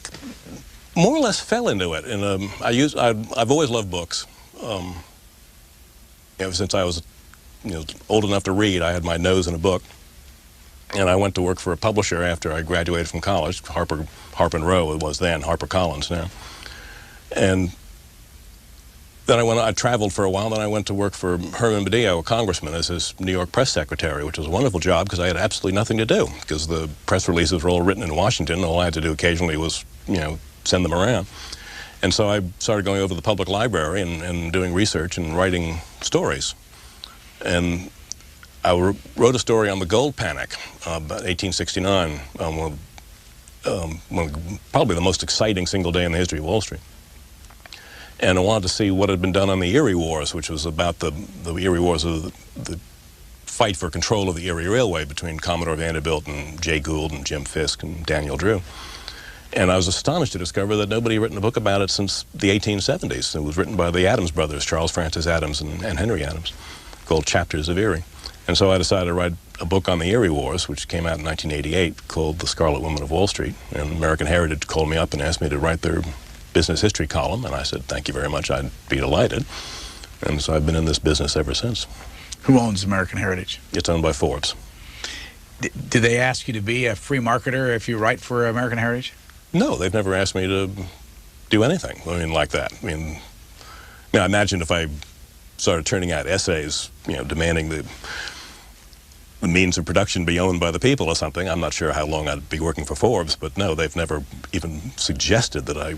[SPEAKER 2] more or less fell into it. And I've always loved books. Ever since I was old enough to read, I had my nose in a book. And I went to work for a publisher after I graduated from college, Harper and Row it was then, HarperCollins now. And then I traveled for a while, then I went to work for Herman Badillo, a congressman, as his New York press secretary, which was a wonderful job because I had absolutely nothing to do because the press releases were all written in Washington. All I had to do occasionally was, send them around. And so I started going over to the public library and doing research and writing stories. And I wrote a story on the gold panic about 1869, probably the most exciting single day in the history of Wall Street. And I wanted to see what had been done on the Erie Wars, which was about the Erie Wars of the fight for control of the Erie Railway between Commodore Vanderbilt and Jay Gould and Jim Fisk and Daniel Drew. And I was astonished to discover that nobody had written a book about it since the 1870s. It was written by the Adams brothers, Charles Francis Adams and Henry Adams, called Chapters of Erie. And so I decided to write a book on the Erie Wars, which came out in 1988, called The Scarlet Woman of Wall Street. And American Heritage called me up and asked me to write their business history column, and I said, thank you very much, I'd be delighted. And so I've been in this business ever since.
[SPEAKER 1] Who owns American Heritage?
[SPEAKER 2] It's owned by Forbes.
[SPEAKER 1] Do they ask you to be a free marketer if you write for American Heritage?
[SPEAKER 2] No, they've never asked me to do anything, like that. Now imagine if I started turning out essays, demanding the means of production be owned by the people or something. I'm not sure how long I'd be working for Forbes, but no, they've never even suggested that I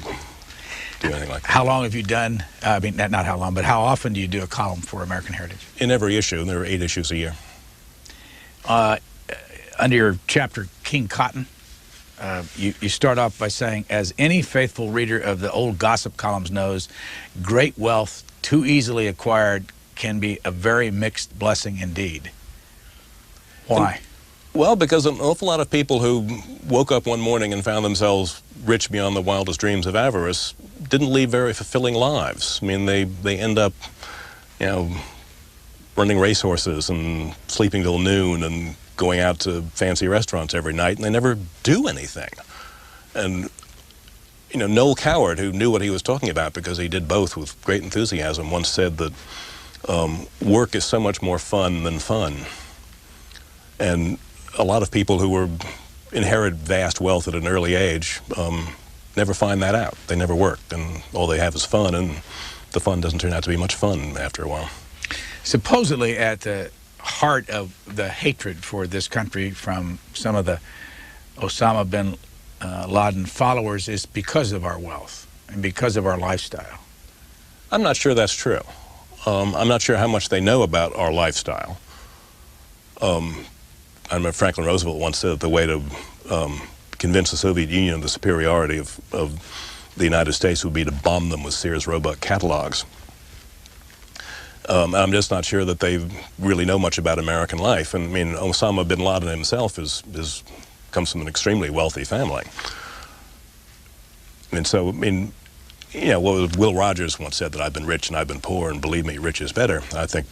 [SPEAKER 2] do anything like that.
[SPEAKER 1] How long have you done, not how long, but how often do you do a column for American Heritage?
[SPEAKER 2] In every issue, and there are 8 issues a year.
[SPEAKER 1] Under your chapter, King Cotton, you start off by saying, as any faithful reader of the old gossip columns knows, great wealth too easily acquired can be a very mixed blessing indeed. Why?
[SPEAKER 2] Well, because an awful lot of people who woke up one morning and found themselves rich beyond the wildest dreams of avarice didn't lead very fulfilling lives. They end up, running racehorses and sleeping till noon and going out to fancy restaurants every night, and they never do anything. And, Noel Coward, who knew what he was talking about because he did both with great enthusiasm, once said that work is so much more fun than fun. And a lot of people who inherit vast wealth at an early age never find that out. They never work, and all they have is fun, and the fun doesn't turn out to be much fun after a while.
[SPEAKER 1] Supposedly at the heart of the hatred for this country from some of the Osama bin Laden followers is because of our wealth and because of our lifestyle.
[SPEAKER 2] I'm not sure that's true. I'm not sure how much they know about our lifestyle. I remember Franklin Roosevelt once said that the way to convince the Soviet Union of the superiority of the United States would be to bomb them with Sears Roebuck catalogs. I'm just not sure that they really know much about American life. And Osama bin Laden himself comes from an extremely wealthy family. And so, Will Rogers once said that I've been rich and I've been poor, and believe me, rich is better. I think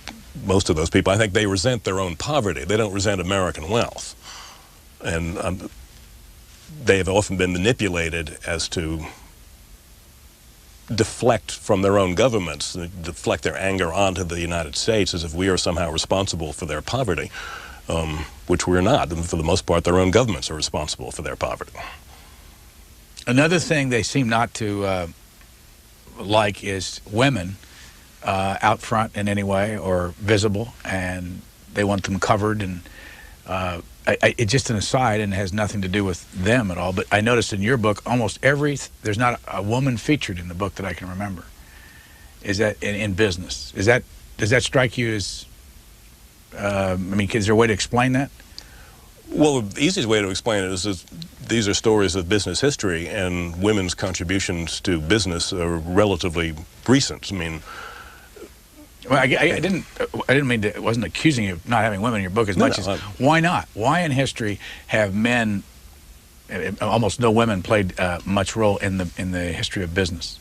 [SPEAKER 2] most of those people, they resent their own poverty. They don't resent American wealth. And they have often been manipulated as to deflect from their own governments, deflect their anger onto the United States as if we are somehow responsible for their poverty. which we're not. And for the most part, their own governments are responsible for their poverty.
[SPEAKER 1] Another thing they seem not to like is women out front in any way or visible, and they want them covered. And it's just an aside and has nothing to do with them at all. But I noticed in your book, there's not a woman featured in the book that I can remember. Is that in business? Does that strike you as? I mean, is there a way to explain that?
[SPEAKER 2] Well, the easiest way to explain it is that these are stories of business history, and women's contributions to business are relatively recent. I mean,
[SPEAKER 1] well, I didn't mean to. It wasn't accusing you of not having women in your book as much as why not? Why in history have men, almost no women, played much role in the history of business?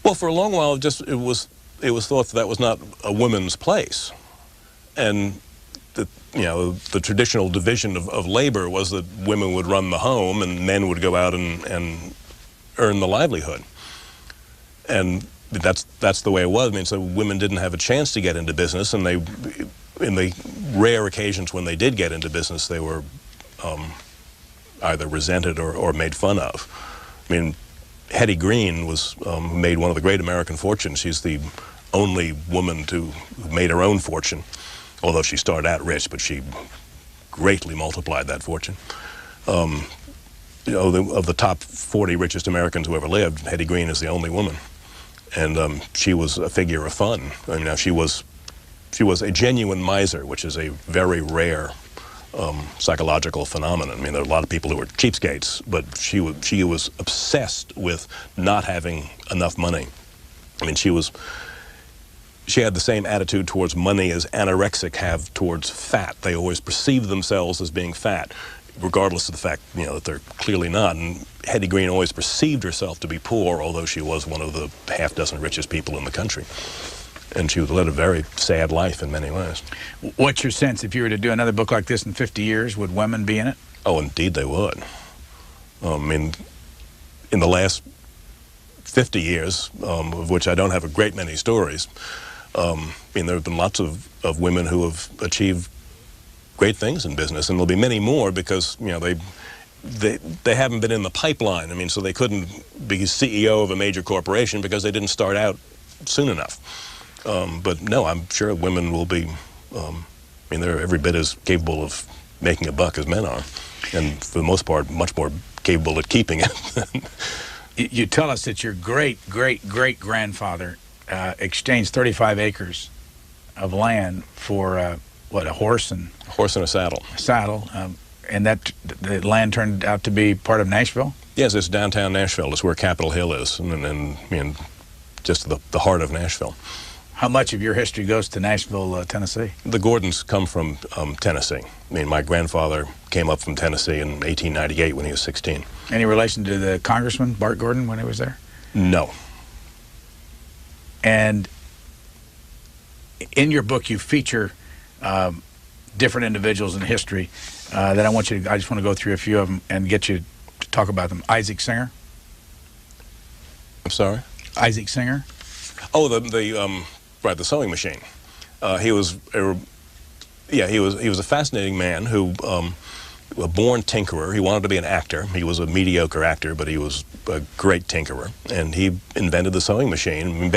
[SPEAKER 2] Well, for a long while, it was thought that was not a woman's place, and the traditional division of labor was that women would run the home and men would go out and earn the livelihood. And that's the way it was. I mean, so women didn't have a chance to get into business, and in the rare occasions when they did get into business, they were either resented or made fun of. I mean, Hetty Green made one of the great American fortunes. She's the only woman who made her own fortune, although she started out rich, but she greatly multiplied that fortune. Of the top 40 richest Americans who ever lived, Hetty Green is the only woman. And she was a figure of fun. I mean, now she was a genuine miser, which is a very rare psychological phenomenon. I mean, there are a lot of people who are cheapskates, but she was obsessed with not having enough money. I mean, she had the same attitude towards money as anorexic have towards fat. They always perceive themselves as being fat, regardless of the fact, that they're clearly not. And Hetty Green always perceived herself to be poor, although she was one of the half-dozen richest people in the country. And she led a very sad life in many ways.
[SPEAKER 1] What's your sense, if you were to do another book like this in 50 years, would women be in it?
[SPEAKER 2] Oh, indeed they would. I mean, in the last 50 years, of which I don't have a great many stories, I mean, there have been lots of women who have achieved great things in business, and there'll be many more because, they haven't been in the pipeline. I mean, so they couldn't be CEO of a major corporation because they didn't start out soon enough. But no, I'm sure women will be, I mean, they're every bit as capable of making a buck as men are, and for the most part, much more capable at keeping it.
[SPEAKER 1] You tell us that your great-great-great-grandfather exchanged 35 acres of land for, a horse and...
[SPEAKER 2] A horse and a saddle.
[SPEAKER 1] A saddle, and that the land turned out to be part of Nashville?
[SPEAKER 2] Yes, it's downtown Nashville. It's where Capitol Hill is, and just the heart of Nashville.
[SPEAKER 1] How much of your history goes to Nashville, Tennessee?
[SPEAKER 2] The Gordons come from Tennessee. I mean, my grandfather came up from Tennessee in 1898 when he was 16.
[SPEAKER 1] Any relation to the Congressman, Bart Gordon, when he was there?
[SPEAKER 2] No.
[SPEAKER 1] And in your book, you feature different individuals in history that I just want to go through a few of them and get you to talk about them. Isaac Singer.
[SPEAKER 2] I'm sorry?
[SPEAKER 1] Isaac Singer.
[SPEAKER 2] Oh, the sewing machine. He was a fascinating man who, a born tinkerer. He wanted to be an actor. He was a mediocre actor, but he was a great tinkerer, and he invented the sewing machine.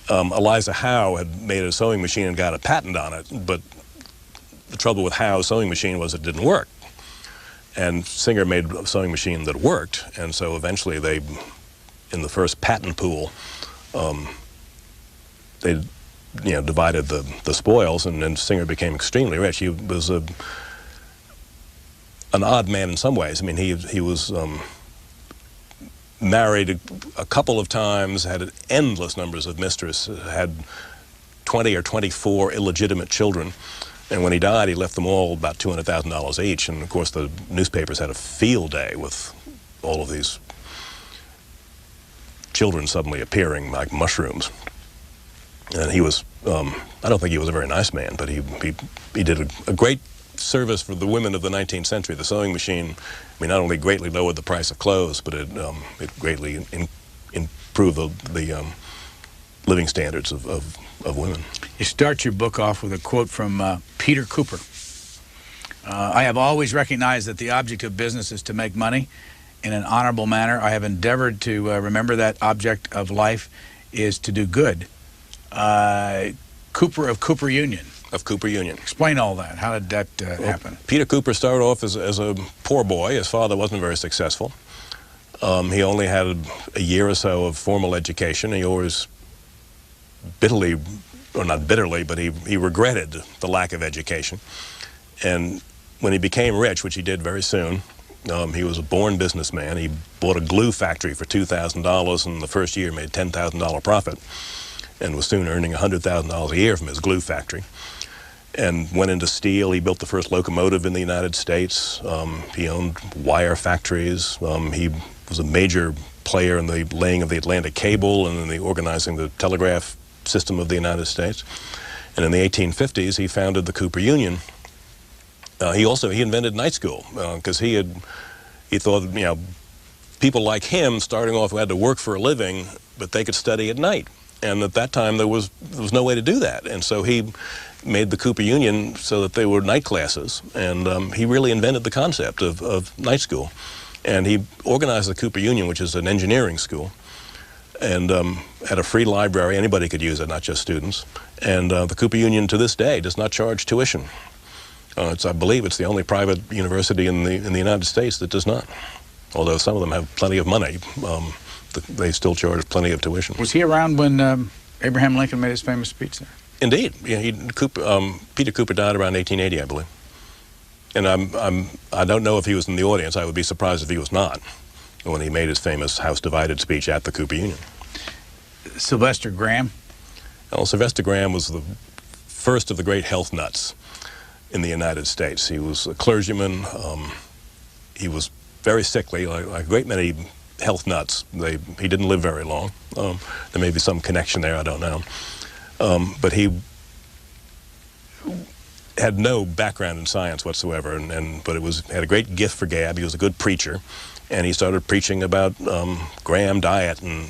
[SPEAKER 2] Eliza Howe had made a sewing machine and got a patent on it, but the trouble with Howe's sewing machine was it didn't work. And Singer made a sewing machine that worked, and so eventually they, in the first patent pool, they divided the spoils, and then Singer became extremely rich. He was an odd man in some ways. I mean, he was married a couple of times, had endless numbers of mistresses, had 20 or 24 illegitimate children, and when he died, he left them all about $200,000 each. And of course, the newspapers had a field day with all of these children suddenly appearing like mushrooms. And he was, I don't think he was a very nice man, but he did a great service for the women of the 19th century. The sewing machine, I mean, not only greatly lowered the price of clothes, but it greatly improved the living standards of women.
[SPEAKER 1] You start your book off with a quote from Peter Cooper. I have always recognized that the object of business is to make money in an honorable manner. I have endeavored to remember that object of life is to do good. Cooper of Cooper Union.
[SPEAKER 2] Of Cooper Union.
[SPEAKER 1] Explain all that. How did that happen?
[SPEAKER 2] Peter Cooper started off as a poor boy. His father wasn't very successful. He only had a year or so of formal education. He always bitterly, or not bitterly, but he regretted the lack of education. And when he became rich, which he did very soon, he was a born businessman. He bought a glue factory for $2,000, and the first year made $10,000 profit, and was soon earning $100,000 a year from his glue factory. And went into steel. He built the first locomotive in the United States. He owned wire factories. He was a major player in the laying of the Atlantic cable and in the organizing the telegraph system of the United States. And in the 1850s, he founded the Cooper Union. He invented night school because he thought, you know, people like him starting off who had to work for a living, but they could study at night. And at that time there was no way to do that. And so he made the Cooper Union so that they were night classes. And he really invented the concept of night school. And he organized the Cooper Union, which is an engineering school, and had a free library. Anybody could use it, not just students. And the Cooper Union to this day does not charge tuition. I believe it's the only private university in the United States that does not. Although some of them have plenty of money, they still charge plenty of tuition.
[SPEAKER 1] Was he around when Abraham Lincoln made his famous speech there?
[SPEAKER 2] Indeed. Yeah, Peter Cooper died around 1880, I believe. And I don't know if he was in the audience. I would be surprised if he was not when he made his famous House Divided speech at the Cooper Union.
[SPEAKER 1] Sylvester Graham?
[SPEAKER 2] Well, Sylvester Graham was the first of the great health nuts in the United States. He was a clergyman. He was very sickly, like a great many health nuts. He didn't live very long. There may be some connection there, I don't know. But he had no background in science whatsoever, but had a great gift for gab. He was a good preacher, and he started preaching about Graham diet, and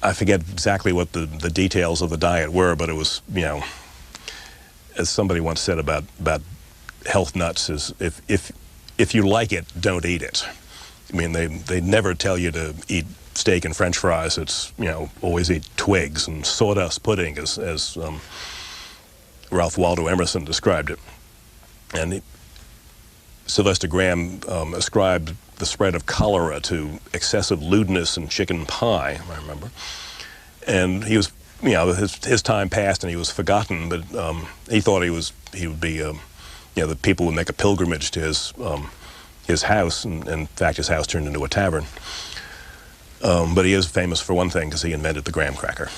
[SPEAKER 2] I forget exactly what the details of the diet were, but it was, you know, as somebody once said about health nuts, is if you like it, don't eat it. I mean, they never tell you to eat steak and French fries. It's, you know, always eat twigs and sawdust pudding, as Ralph Waldo Emerson described it. And Sylvester Graham ascribed the spread of cholera to excessive lewdness and chicken pie, I remember. And he was, you know, his time passed and he was forgotten, but he thought he would be, you know, that people would make a pilgrimage to his house, and in fact his house turned into a tavern. But he is famous for one thing, because he invented the graham cracker.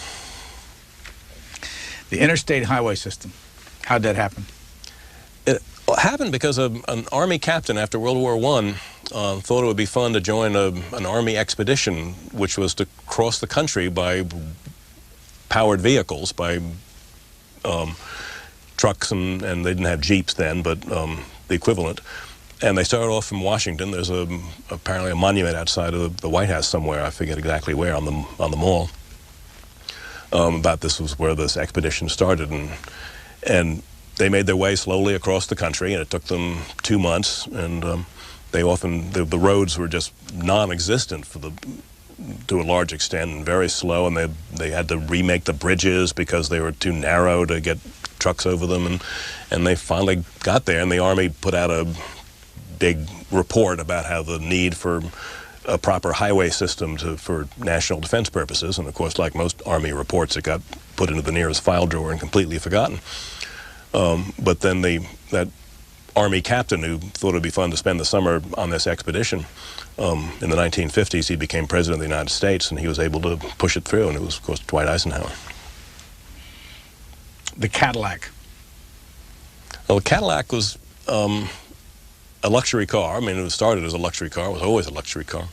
[SPEAKER 1] The interstate highway system, how'd that happen?
[SPEAKER 2] It happened because an Army captain after World War I thought it would be fun to join an Army expedition, which was to cross the country by powered vehicles, by trucks, and they didn't have Jeeps then, but the equivalent. And they started off from Washington. There's apparently a monument outside of the White House somewhere. I forget exactly where, on the mall. About this was where this expedition started, and they made their way slowly across the country, and it took them 2 months. And the roads were just non-existent to a large extent, and very slow. And they had to remake the bridges because they were too narrow to get trucks over them. And they finally got there, and the Army put out a big report about how the need for a proper highway system for national defense purposes, and of course, like most Army reports, it got put into the nearest file drawer and completely forgotten. But then that Army captain who thought it would be fun to spend the summer on this expedition, in the 1950s, he became President of the United States, and he was able to push it through, and it was, of course, Dwight Eisenhower.
[SPEAKER 1] The Cadillac.
[SPEAKER 2] Well, the Cadillac was a luxury car. I mean, it started as a luxury car. It was always a luxury car.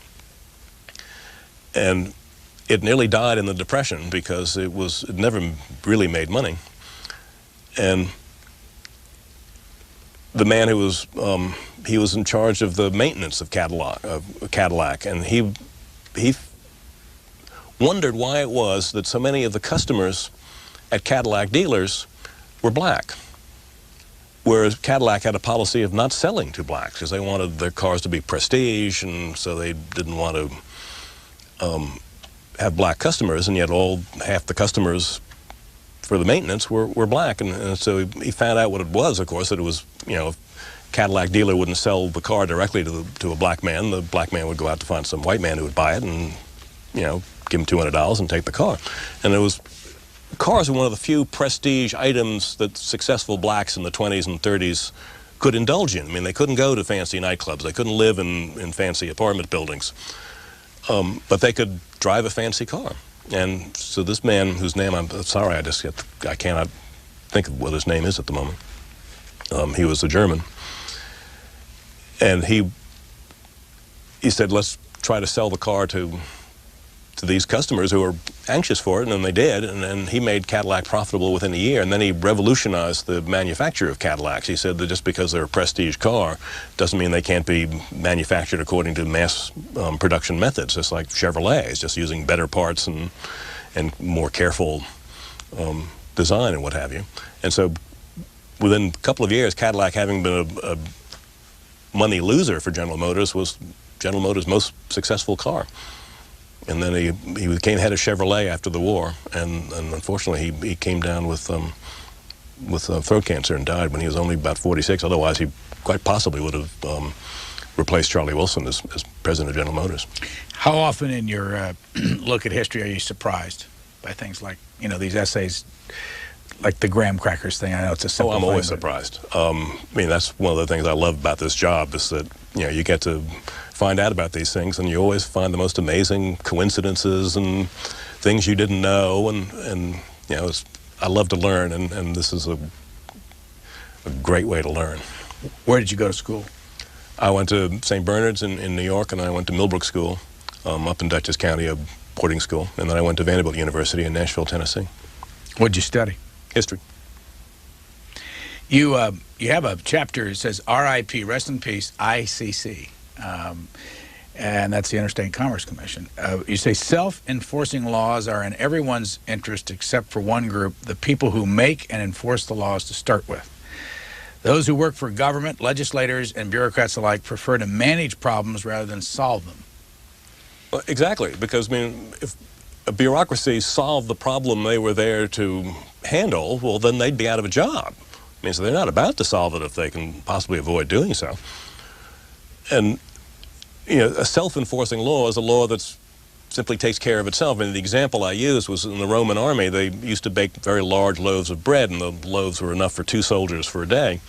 [SPEAKER 2] And it nearly died in the Depression because it never really made money. And the man who was, he was in charge of the maintenance of Cadillac, and he wondered why it was that so many of the customers at Cadillac dealers were black. Whereas Cadillac had a policy of not selling to blacks because they wanted their cars to be prestige, and so they didn't want to have black customers, and yet half the customers for the maintenance were black. And so he found out what it was, of course, that it was, if Cadillac dealer wouldn't sell the car directly to a black man, the black man would go out to find some white man who would buy it and, give him $200 and take the car. And cars were one of the few prestige items that successful blacks in the 20s and 30s could indulge in. I mean, they couldn't go to fancy nightclubs. They couldn't live in fancy apartment buildings. But they could drive a fancy car. And so this man, whose name I cannot think of what his name is at the moment. He was a German. And he said, let's try to sell the car to these customers who were anxious for it, and then they did, and then he made Cadillac profitable within a year, and then he revolutionized the manufacture of Cadillacs. He said that just because they're a prestige car doesn't mean they can't be manufactured according to mass production methods, just like Chevrolet is just using better parts and more careful design and what have you. And so within a couple of years, Cadillac, having been a money loser for General Motors, was General Motors' most successful car. And then he became head of Chevrolet after the war, and unfortunately he came down with throat cancer and died when he was only about 46. Otherwise, he quite possibly would have replaced Charlie Wilson as president of General Motors.
[SPEAKER 1] How often in your look at history are you surprised by things like, these essays, like the graham crackers thing? I know it's a simple
[SPEAKER 2] I'm
[SPEAKER 1] thing,
[SPEAKER 2] always surprised. I mean, that's one of the things I love about this job, is that, you get to find out about these things, and you always find the most amazing coincidences and things you didn't know, and I love to learn, and this is a great way to learn.
[SPEAKER 1] Where did you go to school?
[SPEAKER 2] I went to St. Bernard's in New York, and I went to Millbrook School up in Dutchess County, a boarding school, and then I went to Vanderbilt University in Nashville, Tennessee.
[SPEAKER 1] What did you study?
[SPEAKER 2] History.
[SPEAKER 1] You have a chapter that says R.I.P., rest in peace, ICC. And that's the Interstate Commerce Commission. You say self-enforcing laws are in everyone's interest except for one group, the people who make and enforce the laws to start with. Those who work for government, legislators, and bureaucrats alike prefer to manage problems rather than solve them.
[SPEAKER 2] Well, exactly, because, if a bureaucracy solved the problem they were there to handle, well, then they'd be out of a job. So they're not about to solve it if they can possibly avoid doing so. And a self-enforcing law is a law that simply takes care of itself. The example I used was in the Roman army. They used to bake very large loaves of bread, and the loaves were enough for 2 soldiers for a day.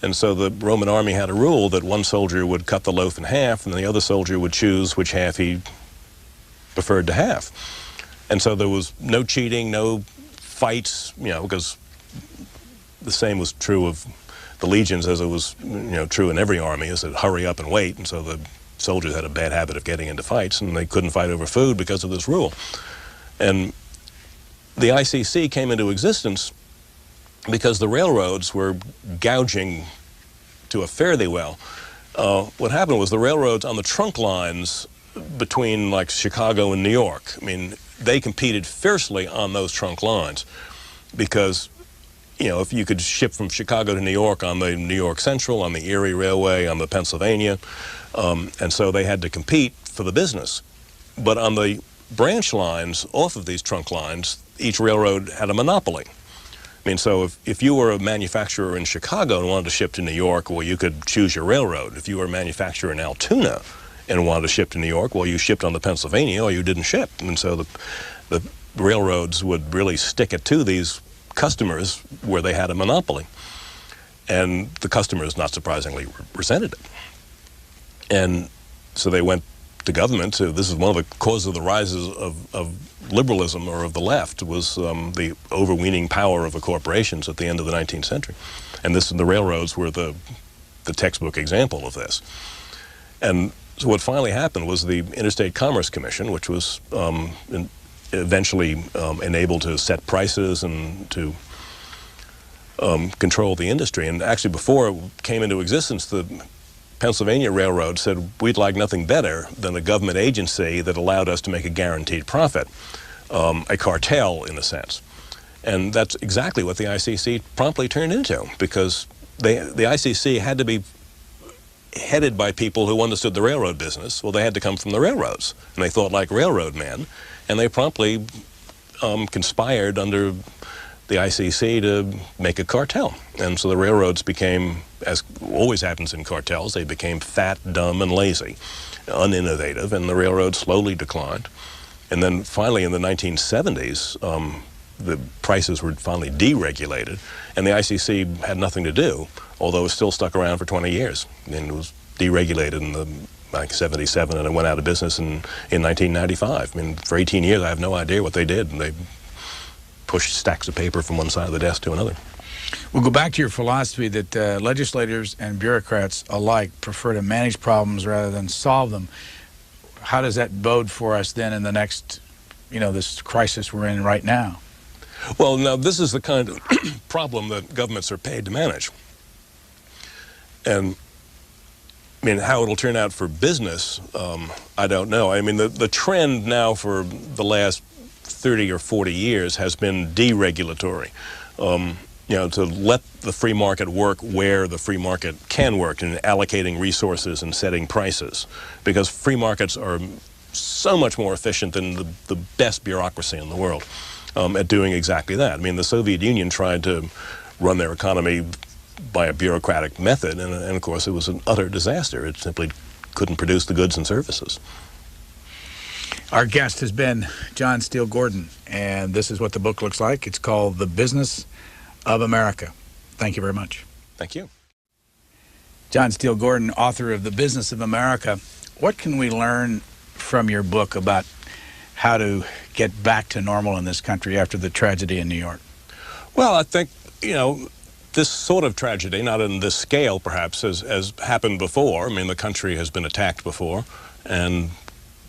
[SPEAKER 2] And so the Roman army had a rule that one soldier would cut the loaf in half, and the other soldier would choose which half he preferred to have. And so there was no cheating, no fights, because the same was true of the legions as it was, true in every army, is that hurry up and wait. And so the soldiers had a bad habit of getting into fights, and they couldn't fight over food because of this rule. And the ICC came into existence because the railroads were gouging to a fare thee well. What happened was the railroads on the trunk lines between like Chicago and New York, they competed fiercely on those trunk lines because if you could ship from Chicago to New York on the New York Central, on the Erie Railway, on the Pennsylvania, and so they had to compete for the business. But on the branch lines off of these trunk lines, each railroad had a monopoly. So if you were a manufacturer in Chicago and wanted to ship to New York, well, you could choose your railroad. If you were a manufacturer in Altoona and wanted to ship to New York, well, you shipped on the Pennsylvania or you didn't ship. And so the railroads would really stick it to these customers where they had a monopoly. And the customers, not surprisingly, resented it. And so they went to government. This is one of the causes of the rises of liberalism or of the left, was the overweening power of the corporations at the end of the 19th century. And the railroads were the textbook example of this. And so what finally happened was the Interstate Commerce Commission, which was eventually enabled to set prices and to control the industry. And actually, before it came into existence, the Pennsylvania Railroad said, we'd like nothing better than a government agency that allowed us to make a guaranteed profit, a cartel in a sense. And that's exactly what the ICC promptly turned into, because the ICC had to be headed by people who understood the railroad business. Well, they had to come from the railroads, and they thought like railroad men, and they promptly conspired under the ICC to make a cartel. And so the railroads became, as always happens in cartels, they became fat, dumb, and lazy, uninnovative, and the railroads slowly declined. And then finally in the 1970s, the prices were finally deregulated, and the ICC had nothing to do, although it still stuck around for 20 years. And it was deregulated in the like 77, and it went out of business in 1995. I mean, for 18 years, I have no idea what they did, and they pushed stacks of paper from one side of the desk to another.
[SPEAKER 1] We'll go back to your philosophy that legislators and bureaucrats alike prefer to manage problems rather than solve them. How does that bode for us then in the next, this crisis we're in right now?
[SPEAKER 2] Well, now, this is the kind of problem that governments are paid to manage. And, I mean, how it'll turn out for business, I don't know. I mean, the trend now for the last 30 or 40 years has been deregulatory. To let the free market work where the free market can work, in allocating resources and setting prices. Because free markets are so much more efficient than the best bureaucracy in the world at doing exactly that. I mean, the Soviet Union tried to run their economy by a bureaucratic method, and of course it was an utter disaster. It simply couldn't produce the goods and services.
[SPEAKER 1] Our guest has been John Steele Gordon, and this is what the book looks like. It's called The Business of America. Thank you very much.
[SPEAKER 2] Thank you.
[SPEAKER 1] John Steele Gordon, author of The Business of America. What can we learn from your book about how to get back to normal in this country after the tragedy in New York?
[SPEAKER 2] Well, I think, this sort of tragedy, not in this scale perhaps, has happened before. I mean, the country has been attacked before, and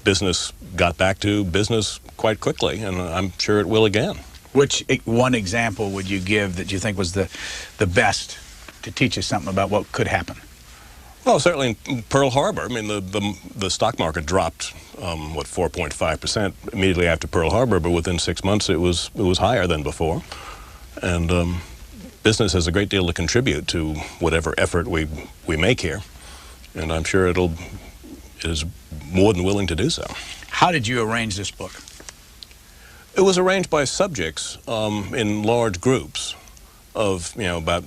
[SPEAKER 2] business got back to business quite quickly, and I'm sure it will again.
[SPEAKER 1] Which one example would you give that you think was the best to teach us something about what could happen?
[SPEAKER 2] Well, certainly in Pearl Harbor. I mean, the stock market dropped, 4.5% immediately after Pearl Harbor, but within 6 months it was higher than before. And business has a great deal to contribute to whatever effort we make here, and I'm sure it is more than willing to do so.
[SPEAKER 1] How did you arrange this book?
[SPEAKER 2] It was arranged by subjects in large groups of, about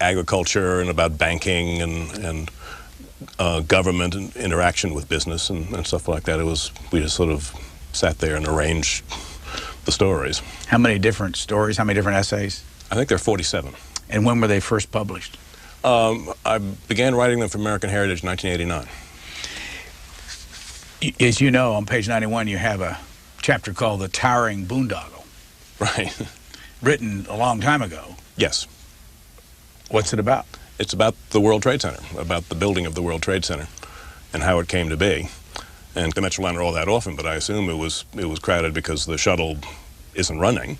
[SPEAKER 2] agriculture and about banking and government and interaction with business and stuff like that. We just sort of sat there and arranged the stories.
[SPEAKER 1] How many different stories? How many different essays?
[SPEAKER 2] I think there are 47.
[SPEAKER 1] And when were they first published?
[SPEAKER 2] I began writing them for American Heritage in 1989.
[SPEAKER 1] As you know, on page 91, you have a chapter called The Towering Boondoggle.
[SPEAKER 2] Right.
[SPEAKER 1] Written a long time ago.
[SPEAKER 2] Yes.
[SPEAKER 1] What's it about?
[SPEAKER 2] It's about the World Trade Center, about the building of the World Trade Center and how it came to be. And conventional line are all that often, but I assume it was crowded because the shuttle isn't running,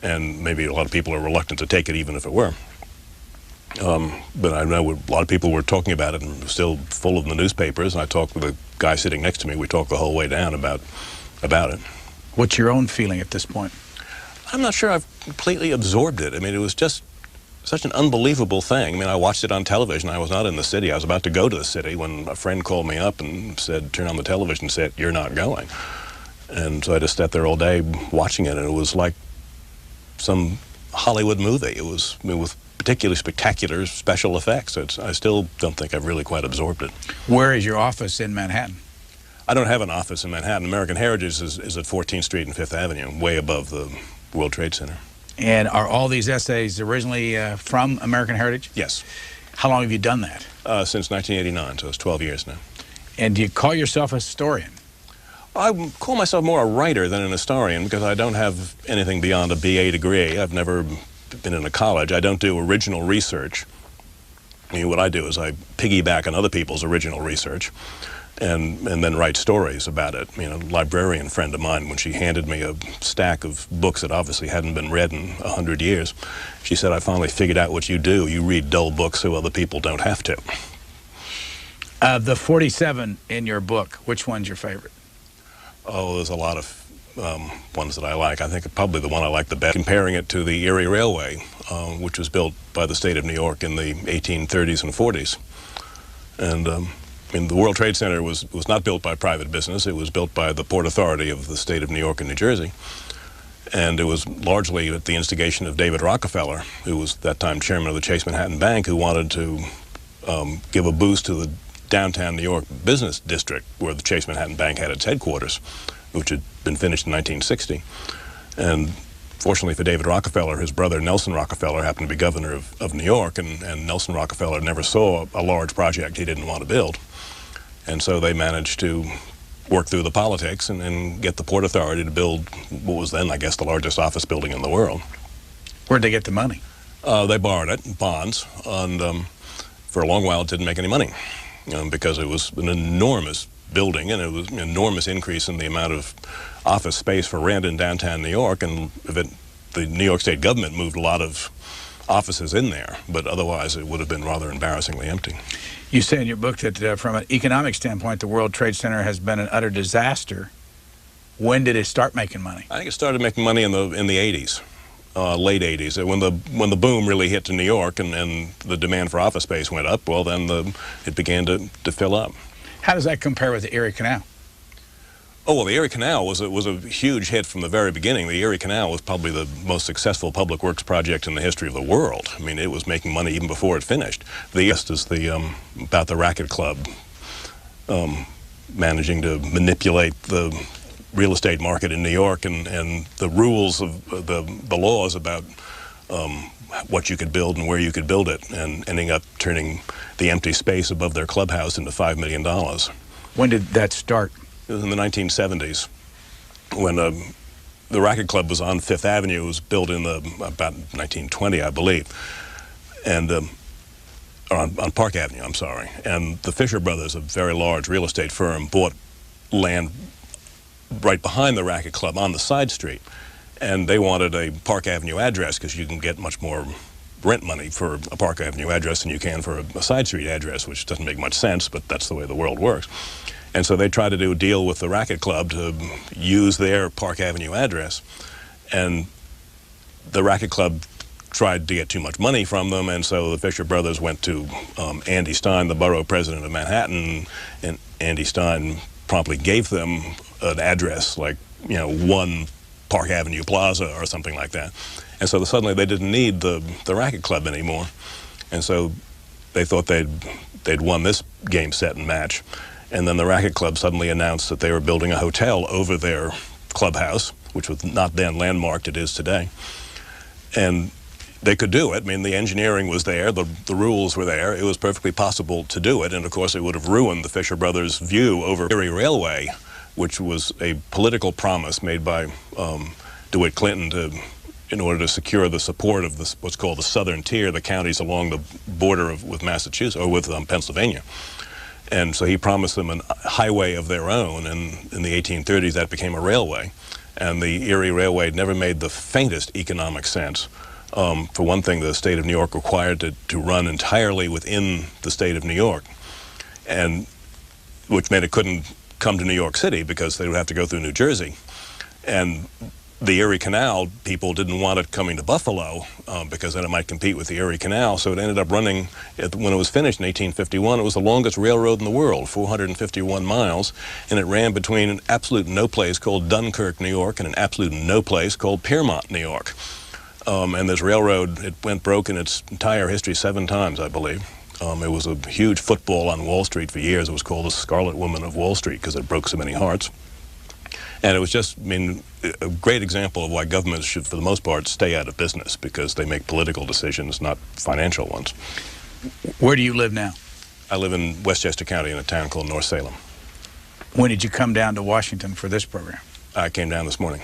[SPEAKER 2] and maybe a lot of people are reluctant to take it even if it were. But I know a lot of people were talking about it, and it was still full of the newspapers, and I talked with a guy sitting next to me. We talked the whole way down about it.
[SPEAKER 1] What's your own feeling at this point?
[SPEAKER 2] I'm not sure I've completely absorbed it. I mean, it was just such an unbelievable thing. I mean, I watched it on television. I was not in the city. I was about to go to the city when a friend called me up and said, turn on the television, said, you're not going. And so I just sat there all day watching it, and it was like some Hollywood movie. It was, with particularly spectacular special effects. I still don't think I've really quite absorbed it.
[SPEAKER 1] Where is your office in Manhattan?
[SPEAKER 2] I don't have an office in Manhattan. American Heritage is at 14th Street and 5th Avenue, way above the World Trade Center.
[SPEAKER 1] And are all these essays originally from American Heritage?
[SPEAKER 2] Yes.
[SPEAKER 1] How long have you done that?
[SPEAKER 2] Since 1989, so it's 12 years now.
[SPEAKER 1] And do you call yourself a historian?
[SPEAKER 2] I call myself more a writer than an historian because I don't have anything beyond a BA degree. I've never been in a college. I don't do original research. I mean, what I do is I piggyback on other people's original research and then write stories about it. I mean, a librarian friend of mine, when she handed me a stack of books that obviously hadn't been read in 100 years, she said, I finally figured out what you do. You read dull books so other people don't have to.
[SPEAKER 1] The 47 in your book, which one's your favorite?
[SPEAKER 2] Oh, there's a lot of ones that I like. I think probably the one I like the best, comparing it to the Erie Railway, which was built by the state of New York in the 1830s and 40s. And I mean, the World Trade Center was not built by private business. It was built by the Port Authority of the state of New York and New Jersey. And it was largely at the instigation of David Rockefeller, who was at that time chairman of the Chase Manhattan Bank, who wanted to give a boost to the downtown New York business district where the Chase Manhattan Bank had its headquarters, which had been finished in 1960. And fortunately for David Rockefeller, his brother Nelson Rockefeller happened to be governor of New York, and Nelson Rockefeller never saw a large project he didn't want to build. And so they managed to work through the politics and get the Port Authority to build what was then, I guess, the largest office building in the world.
[SPEAKER 1] Where'd they get the money?
[SPEAKER 2] They borrowed it in bonds, and for a long while it didn't make any money because it was an enormous building, and it was an enormous increase in the amount of office space for rent in downtown New York, and the New York State government moved a lot of offices in there, but otherwise it would have been rather embarrassingly empty.
[SPEAKER 1] You say in your book that from an economic standpoint, the World Trade Center has been an utter disaster. When did it start making money?
[SPEAKER 2] I think it started making money in the 80s, late 80s, when the boom really hit to New York and the demand for office space went up. Well, then it began to fill up.
[SPEAKER 1] How does that compare with the Erie Canal?
[SPEAKER 2] Oh, well, the Erie Canal was a huge hit from the very beginning. The Erie Canal was probably the most successful public works project in the history of the world. I mean, it was making money even before it finished. The rest is about the racket club managing to manipulate the real estate market in New York and the rules of the laws about what you could build and where you could build it, and ending up turning the empty space above their clubhouse into $5 million.
[SPEAKER 1] When did that start?
[SPEAKER 2] It was in the 1970s when the racket club was on Fifth Avenue. It was built in about 1920, I believe, and on Park Avenue, I'm sorry. And the Fisher Brothers, a very large real estate firm, bought land right behind the racket club on the side street, and they wanted a Park Avenue address because you can get much more rent money for a Park Avenue address than you can for a side street address, which doesn't make much sense, but that's the way the world works. And so they tried to do a deal with the racket club to use their Park Avenue address, and the racket club tried to get too much money from them, and so the Fisher Brothers went to Andy Stein, the borough president of Manhattan, and Andy Stein promptly gave them an address like, 1 Park Avenue Plaza or something like that. And so suddenly they didn't need the racket club anymore, and so they thought they'd won this game, set, and match. And then the racket club suddenly announced that they were building a hotel over their clubhouse, which was not then landmarked, it is today. And they could do it. I mean, the engineering was there, the rules were there. It was perfectly possible to do it, and of course it would have ruined the Fisher Brothers' view over Erie Railway, which was a political promise made by DeWitt Clinton in order to secure the support of what's called the southern tier, the counties along the border with Massachusetts, or with Pennsylvania. And so he promised them a highway of their own, and in the 1830s that became a railway. And the Erie Railway never made the faintest economic sense. For one thing, the state of New York required it to run entirely within the state of New York, and which meant it couldn't come to New York City because they would have to go through New Jersey. And the Erie Canal people didn't want it coming to Buffalo because then it might compete with the Erie Canal, so it ended up running, when it was finished in 1851, it was the longest railroad in the world, 451 miles, and it ran between an absolute no place called Dunkirk, New York, and an absolute no place called Piermont, New York. And this railroad, it went broke in its entire history 7 times, I believe. It was a huge football on Wall Street for years. It was called the Scarlet Woman of Wall Street because it broke so many hearts. And it was just, a great example of why governments should, for the most part, stay out of business because they make political decisions, not financial ones.
[SPEAKER 1] Where do you live now?
[SPEAKER 2] I live in Westchester County in a town called North Salem.
[SPEAKER 1] When did you come down to Washington for this program?
[SPEAKER 2] I came down this morning.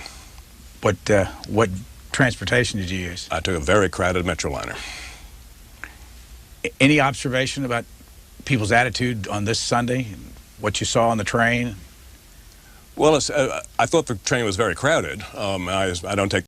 [SPEAKER 1] What transportation did you use?
[SPEAKER 2] I took a very crowded Metroliner.
[SPEAKER 1] Any observation about people's attitude on this Sunday, and what you saw on the train?
[SPEAKER 2] Well, I thought the train was very crowded. I don't take